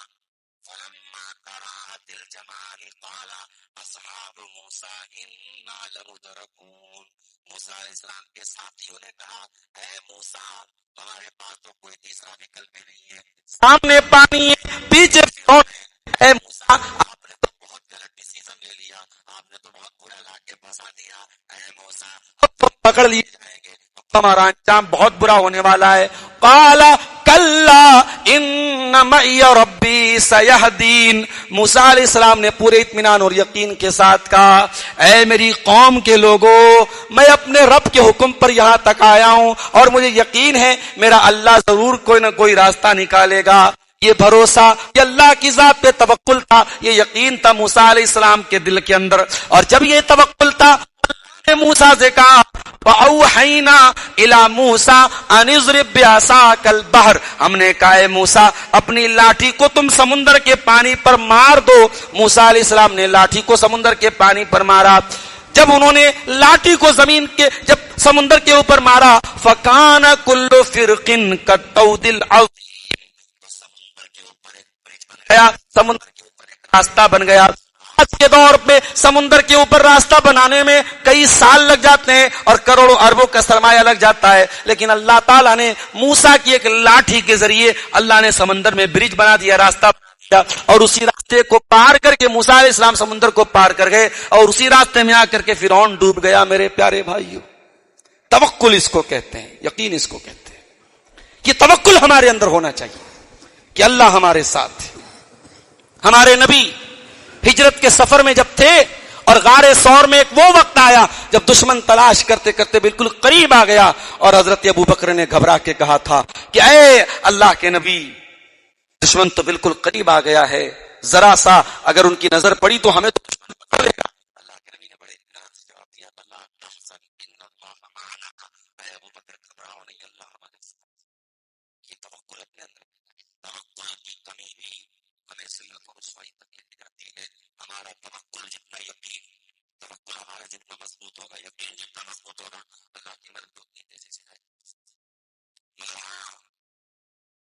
فلما تراءت الجمعان قال اصحاب موسیٰ انا لمدرکون, موسیٰ علیہ السلام کے ساتھیوں نے کہا اے موسیٰ تمہارے پاس تو کوئی تیسرا وکلپ نہیں ہے, سامنے پانی ہے, پیچھے فرعون ہے. اے موسیٰ آپ نے تو بہت غلط ڈیسیژن لے لیا, آپ نے تو بہت برا لا کے پھنسا دیا. اے موسیٰ اب تو پکڑ لیے جائیں گے, تمہارا انجام بہت برا ہونے والا ہے. قال کلا ان معی ربی سیہدین. موسیٰ علیہ السلام نے پورے اطمینان اور یقین کے ساتھ کہا اے میری قوم کے لوگوں، میں اپنے رب کے حکم پر یہاں تک آیا ہوں اور مجھے یقین ہے میرا اللہ ضرور کوئی نہ کوئی راستہ نکالے گا. یہ بھروسہ، یہ اللہ کی ذات پہ توکل تھا، یہ یقین تھا موسیٰ علیہ السلام کے دل کے اندر. اور جب یہ توکل تھا، اللہ نے موسیٰ سے کہا وَأَوْحَيْنَا إِلَى مُوسَىٰ أَنِ اضْرِب بِعَصَاكَ الْبَحْرَ، ہم نے کہا اے موسیٰ اپنی لاٹھی کو تم سمندر کے پانی پر مار دو. موسیٰ علیہ السلام نے لاٹھی کو سمندر کے پانی پر مارا. جب انہوں نے لاٹھی کو جب سمندر کے اوپر مارا فَكَانَ كُلُّ فِرْقٍ كَالطَّوْدِ الْعَظِيمِ، سمندر کے اوپر ایک راستہ بن گیا. آج کے دور میں سمندر کے اوپر راستہ بنانے میں کئی سال لگ جاتے ہیں اور کروڑوں اربوں کا سرمایہ لگ جاتا ہے، لیکن اللہ تعالیٰ نے موسیٰ کی ایک لاٹھی کے ذریعے اللہ نے سمندر میں برج بنا دیا، راستہ بنا دیا، اور اسی راستے کو پار کر کے موسیٰ علیہ السلام سمندر کو پار کر گئے اور اسی راستے میں آ کر کے فرعون ڈوب گیا. میرے پیارے بھائیوں، توکل اس کو کہتے ہیں، یقین اس کو کہتے ہیں. یہ توکل ہمارے اندر ہونا چاہیے کہ اللہ ہمارے ساتھ ہے. ہمارے نبی ہجرت کے سفر میں جب تھے اور غار ثور میں ایک وہ وقت آیا جب دشمن تلاش کرتے کرتے بالکل قریب آ گیا اور حضرت ابو بکر نے گھبرا کے کہا تھا کہ اے اللہ کے نبی، دشمن تو بالکل قریب آ گیا ہے، ذرا سا اگر ان کی نظر پڑی تو ہمیں تو دشمن پکڑ لے گا. اللہ کے نبی نے بڑے اطمینان سے جواب دیا اللہ تحزن ان اللہ معنا، اے ابو بکر گھبراؤ نہیں، اللہ ہمارے ساتھ. یہ توکل اپنے اندر، توکل کی کمی بھی ہمیں ذلت اور رسوائی تک لے جاتی ہے. ہمارا توکل جتنا یقین، توکل ہمارا جتنا مضبوط ہوگا، یقین جتنا مضبوط ہوگا، اللہ کی مدد اتنی تیزی سے آئے. مگر ہاں،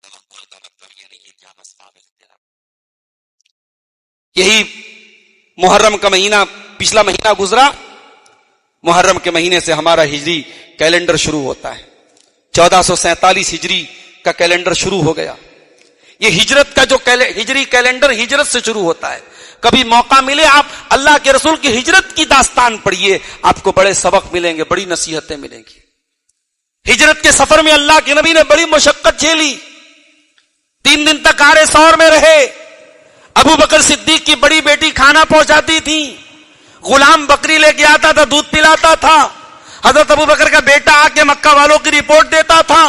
توکل کا مطلب یہ نہیں ہے کہ ہم اسباب اختیار. یہی محرم کا مہینہ، پچھلا مہینہ گزرا، محرم کے مہینے سے ہمارا ہجری کیلنڈر شروع ہوتا ہے. 1447 ہجری کا کیلنڈر شروع ہو گیا. یہ ہجرت کا جو ہجری کیلنڈر ہجرت سے شروع ہوتا ہے. کبھی موقع ملے آپ اللہ کے رسول کی ہجرت کی داستان پڑھیے، آپ کو بڑے سبق ملیں گے، بڑی نصیحتیں ملیں گی. ہجرت کے سفر میں اللہ کے نبی نے بڑی مشقت جھیلی، 3 دن تک غار ثور میں رہے. ابو بکر صدیق کی بڑی بیٹی کھانا پہنچاتی تھی، غلام بکری لے کے آتا تھا، دودھ پلاتا تھا. حضرت ابو بکر کا بیٹا آ کے مکہ والوں کی رپورٹ دیتا تھا.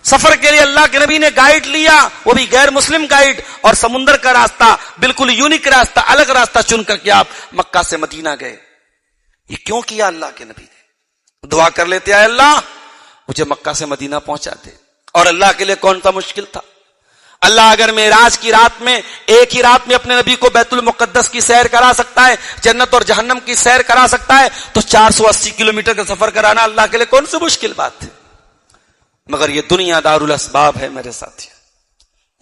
سفر کے لیے اللہ کے نبی نے گائیڈ لیا، وہ بھی غیر مسلم گائیڈ، اور سمندر کا راستہ، بالکل یونیک راستہ، الگ راستہ چن کر کے آپ مکہ سے مدینہ گئے. یہ کیوں کیا اللہ کے نبی نے؟ دعا کر لیتے اے اللہ مجھے مکہ سے مدینہ پہنچا دے. اور اللہ کے لیے کون سا مشکل تھا؟ اللہ اگر معراج کی رات میں، ایک ہی رات میں اپنے نبی کو بیت المقدس کی سیر کرا سکتا ہے، جنت اور جہنم کی سیر کرا سکتا ہے، تو 480 کلومیٹر کا سفر کرانا اللہ کے لیے کون سی مشکل بات ہے؟ مگر یہ دنیا دار الاسباب ہے میرے ساتھی.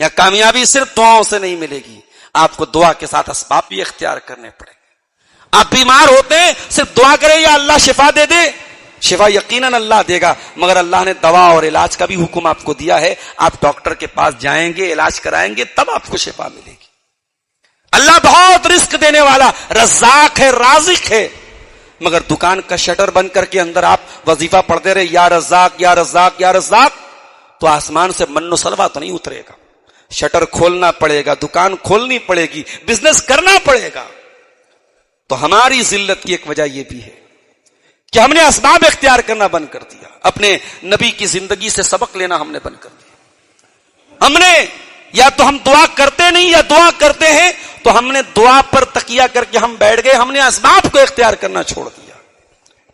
یا کامیابی صرف دعاؤں سے نہیں ملے گی، آپ کو دعا کے ساتھ اسباب بھی اختیار کرنے پڑیں گے. آپ بیمار ہوتے ہیں، صرف دعا کریں یا اللہ شفا دے دے، شفا یقیناً اللہ دے گا، مگر اللہ نے دوا اور علاج کا بھی حکم آپ کو دیا ہے. آپ ڈاکٹر کے پاس جائیں گے، علاج کرائیں گے، تب آپ کو شفا ملے گی. اللہ بہت رزق دینے والا رزاق ہے، رازق ہے، مگر دکان کا شٹر بند کر کے اندر آپ وظیفہ پڑھتے رہے یا رزاق یا رزاق یا رزاق، تو آسمان سے من و سلوا تو نہیں اترے گا. شٹر کھولنا پڑے گا، دکان کھولنی پڑے گی، بزنس کرنا پڑے گا. تو ہماری ذلت کی ایک وجہ یہ بھی ہے کہ ہم نے اسباب اختیار کرنا بند کر دیا، اپنے نبی کی زندگی سے سبق لینا ہم نے بند کر دیا. ہم نے یا تو ہم دعا کرتے نہیں یا دعا کرتے ہیں تو ہم نے دعا پر تکیہ کر کے ہم بیٹھ گئے، ہم نے اسباب کو اختیار کرنا چھوڑ دیا.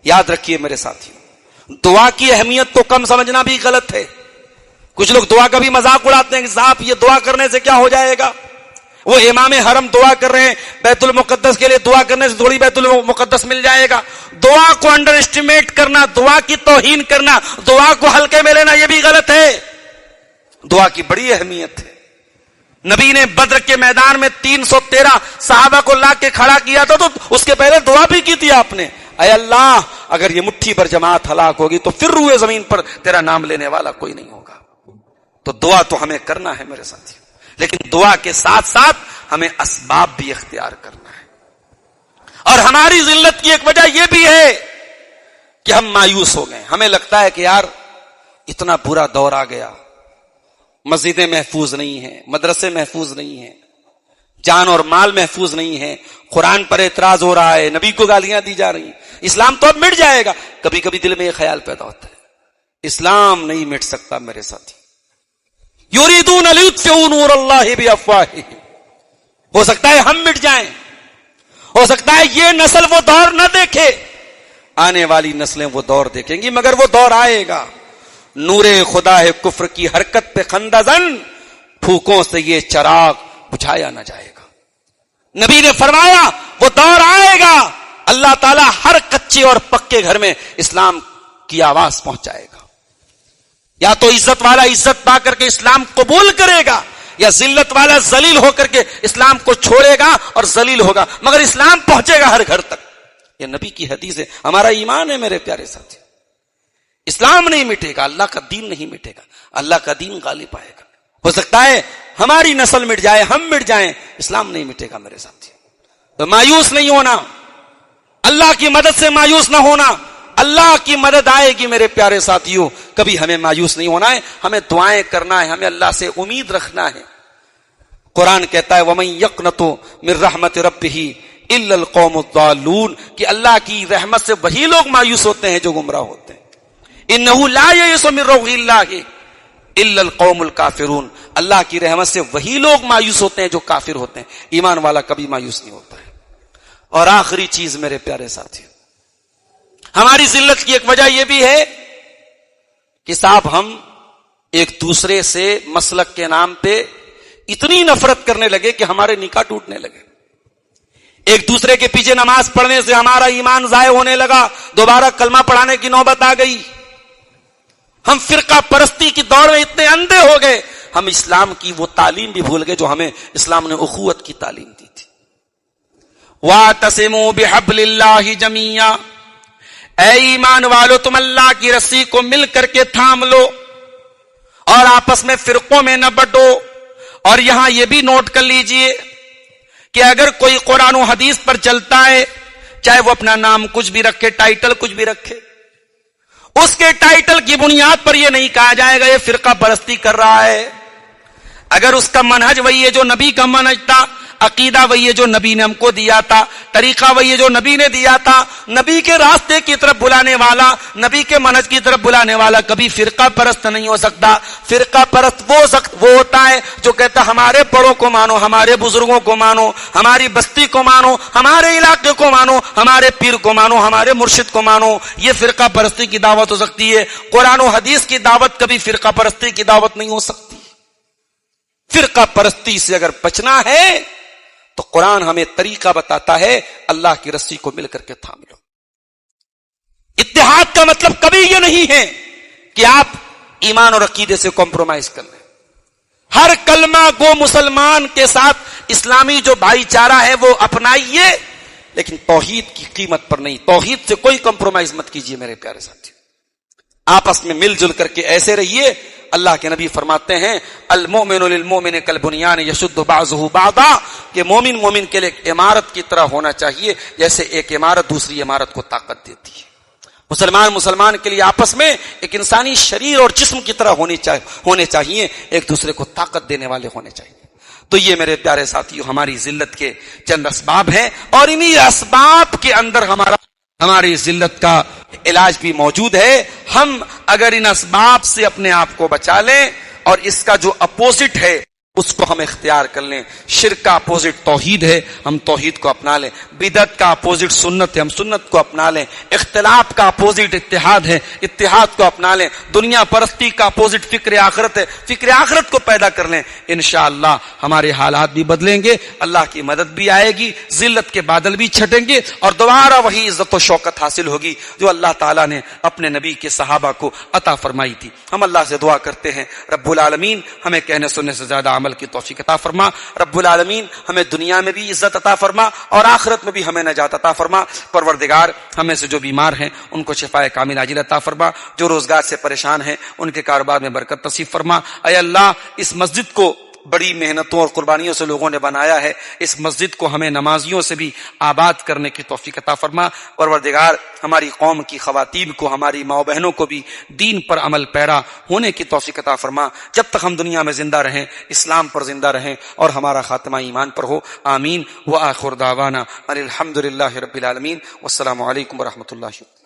یاد رکھیے میرے ساتھیوں، دعا کی اہمیت کو کم سمجھنا بھی غلط ہے. کچھ لوگ دعا کا بھی مذاق اڑاتے ہیں کہ صاحب یہ دعا کرنے سے کیا ہو جائے گا، وہ امام حرم دعا کر رہے ہیں، بیت المقدس کے لیے دعا کرنے سے تھوڑی بیت المقدس مل جائے گا. دعا کو انڈر اسٹیمیٹ کرنا، دعا کی توہین کرنا، دعا کو ہلکے میں لینا، یہ بھی غلط ہے. دعا کی بڑی اہمیت ہے. نبی نے بدر کے میدان میں 313 صحابہ کو لا کے کھڑا کیا تھا، تو اس کے پہلے دعا بھی کی تھی آپ نے، اے اللہ اگر یہ مٹھی پر جماعت ہلاک ہوگی تو پھر روئے زمین پر تیرا نام لینے والا کوئی نہیں ہوگا. تو دعا تو ہمیں کرنا ہے میرے ساتھی، لیکن دعا کے ساتھ ساتھ ہمیں اسباب بھی اختیار کرنا ہے. اور ہماری ذلت کی ایک وجہ یہ بھی ہے کہ ہم مایوس ہو گئے. ہمیں لگتا ہے کہ یار اتنا برا دور آ گیا، مسجدیں محفوظ نہیں ہیں، مدرسے محفوظ نہیں ہیں، جان اور مال محفوظ نہیں ہے، قرآن پر اعتراض ہو رہا ہے، نبی کو گالیاں دی جا رہی ہیں، اسلام تو اب مٹ جائے گا. کبھی کبھی دل میں یہ خیال پیدا ہوتا ہے اسلام نہیں مٹ سکتا میرے ساتھی. یریدون لیطفئوا نور اللہ بافواہہم. ہو سکتا ہے ہم مٹ جائیں، ہو سکتا ہے یہ نسل وہ دور نہ دیکھے، آنے والی نسلیں وہ دور دیکھیں گی، مگر وہ دور آئے گا. نور خدا ہے کفر کی حرکت پہ خندہ زن، پھوکوں سے یہ چراغ بجھایا نہ جائے گا. نبی نے فرمایا وہ دور آئے گا، اللہ تعالیٰ ہر کچے اور پکے گھر میں اسلام کی آواز پہنچائے گا. یا تو عزت والا عزت پا کر کے اسلام قبول کرے گا، یا ذلت والا ذلیل ہو کر کے اسلام کو چھوڑے گا اور ذلیل ہوگا، مگر اسلام پہنچے گا ہر گھر تک. یہ نبی کی حدیث ہے، ہمارا ایمان ہے میرے پیارے ساتھی. اسلام نہیں مٹے گا، اللہ کا دین نہیں مٹے گا، اللہ کا دین غالب آئے گا. ہو سکتا ہے ہماری نسل مٹ جائے، ہم مٹ جائیں، اسلام نہیں مٹے گا میرے ساتھی. تو مایوس نہیں ہونا، اللہ کی مدد سے مایوس نہ ہونا. اللہ کی مدد آئے گی میرے پیارے ساتھیوں، کبھی ہمیں مایوس نہیں ہونا ہے، ہمیں دعائیں کرنا ہے، ہمیں اللہ سے امید رکھنا ہے. قرآن کہتا ہے وَمَن يَقْنَطُ مِن رَحْمَتِ رَبِّهِ إِلَّا الْقَوْمُ الضَّالُّونَ، کہ اللہ کی رحمت سے وہی لوگ مایوس ہوتے ہیں جو گمراہ ہوتے ہیں. إِنَّهُ لَا يَيْأَسُ مِن رَّوْحِ اللَّهِ إِلَّا الْقَوْمُ الْكَافِرُونَ. اللہ کی رحمت سے وہی لوگ مایوس ہوتے ہیں جو کافر ہوتے ہیں، ایمان والا کبھی مایوس نہیں ہوتا ہے. اور آخری چیز میرے پیارے ساتھی، ہماری ذلت کی ایک وجہ یہ بھی ہے کہ صاحب ہم ایک دوسرے سے مسلک کے نام پہ اتنی نفرت کرنے لگے کہ ہمارے نکاح ٹوٹنے لگے. ایک دوسرے کے پیچھے نماز پڑھنے سے ہمارا ایمان ضائع ہونے لگا، دوبارہ کلمہ پڑھانے کی نوبت آ گئی. ہم فرقہ پرستی کی دوڑ میں اتنے اندھے ہو گئے، ہم اسلام کی وہ تعلیم بھی بھول گئے جو ہمیں اسلام نے اخوت کی تعلیم دی تھی. وَاعْتَصِمُوا بِحَبْلِ اللَّهِ جَمِيعًا، اے ایمان والو تم اللہ کی رسی کو مل کر کے تھام لو اور آپس میں فرقوں میں نہ بٹو. اور یہاں یہ بھی نوٹ کر لیجئے کہ اگر کوئی قرآن و حدیث پر چلتا ہے، چاہے وہ اپنا نام کچھ بھی رکھے، ٹائٹل کچھ بھی رکھے، اس کے ٹائٹل کی بنیاد پر یہ نہیں کہا جائے گا یہ فرقہ پرستی کر رہا ہے. اگر اس کا منہج وہی ہے جو نبی کا منہج تھا، عقیدہ وہی ہے جو نبی نے ہم کو دیا تھا، طریقہ وہی ہے جو نبی نے دیا تھا، نبی کے راستے کی طرف بلانے والا، نبی کے منہج کی طرف بلانے والا کبھی فرقہ پرست نہیں ہو سکتا. فرقہ پرست وہ ہوتا ہے جو کہتا ہمارے بڑوں کو مانو، ہمارے بزرگوں کو مانو، ہماری بستی کو مانو، ہمارے علاقے کو مانو، ہمارے پیر کو مانو، ہمارے مرشد کو مانو. یہ فرقہ پرستی کی دعوت ہو سکتی ہے. قرآن و حدیث کی دعوت کبھی فرقہ پرستی کی دعوت نہیں ہو سکتی. فرقہ پرستی سے اگر بچنا ہے تو قرآن ہمیں طریقہ بتاتا ہے، اللہ کی رسی کو مل کر کے تھام لو. اتحاد کا مطلب کبھی یہ نہیں ہے کہ آپ ایمان اور عقیدے سے کمپرومائز کر لیں. ہر کلمہ گو مسلمان کے ساتھ اسلامی جو بھائی چارہ ہے وہ اپنائیے، لیکن توحید کی قیمت پر نہیں. توحید سے کوئی کمپرومائز مت کیجیے میرے پیارے ساتھی. آپس میں مل جل کر کے ایسے رہیے. اللہ کے نبی فرماتے ہیں المؤمن للمؤمن کالبنیان یشد بعضہ بعضا، کہ مومن مومن کے لیے ایک عمارت کی طرح ہونا چاہیے جیسے ایک عمارت دوسری عمارت کو طاقت دیتی ہے. مسلمان کے لیے آپس میں ایک انسانی شریر اور جسم کی طرح ہونے چاہیے، ایک دوسرے کو طاقت دینے والے ہونے چاہیے. تو یہ میرے پیارے ساتھیو ہماری ذلت کے چند اسباب ہیں، اور انہی اسباب کے اندر ہماری ذلت کا علاج بھی موجود ہے. ہم اگر ان اسباب سے اپنے آپ کو بچا لیں اور اس کا جو اپوزٹ ہے اس کو ہم اختیار کر لیں. شرک کا اپوزٹ توحید ہے، ہم توحید کو اپنا لیں. بدعت کا اپوزٹ سنت ہے، ہم سنت کو اپنا لیں. اختلاف کا اپوزٹ اتحاد ہے، اتحاد کو اپنا لیں. دنیا پرستی کا اپوزٹ فکر آخرت ہے، فکر آخرت کو پیدا کر لیں. انشاءاللہ ہمارے حالات بھی بدلیں گے، اللہ کی مدد بھی آئے گی، ذلت کے بادل بھی چھٹیں گے، اور دوبارہ وہی عزت و شوکت حاصل ہوگی جو اللہ تعالیٰ نے اپنے نبی کے صحابہ کو عطا فرمائی تھی. ہم اللہ سے دعا کرتے ہیں رب العالمین ہمیں کہنے سننے سے زیادہ عمل کی توفیق عطا فرما. رب العالمین ہمیں دنیا میں بھی عزت عطا فرما اور آخرت میں بھی ہمیں نجات عطا فرما. پروردگار ہمیں سے جو بیمار ہیں ان کو شفاء کامل عاجل عطا فرما، جو روزگار سے پریشان ہیں ان کے کاروبار میں برکت نصیب فرما. اے اللہ اس مسجد کو بڑی محنتوں اور قربانیوں سے لوگوں نے بنایا ہے، اس مسجد کو ہمیں نمازیوں سے بھی آباد کرنے کی توفیق عطا فرما۔ پروردگار ہماری قوم کی خواتین کو، ہماری ماؤں بہنوں کو بھی دین پر عمل پیرا ہونے کی توفیق عطا فرما، جب تک ہم دنیا میں زندہ رہیں اسلام پر زندہ رہیں اور ہمارا خاتمہ ایمان پر ہو، آمین۔ وآخر دعوانا ان الحمد للہ رب العالمین، والسلام علیکم ورحمۃ اللہ۔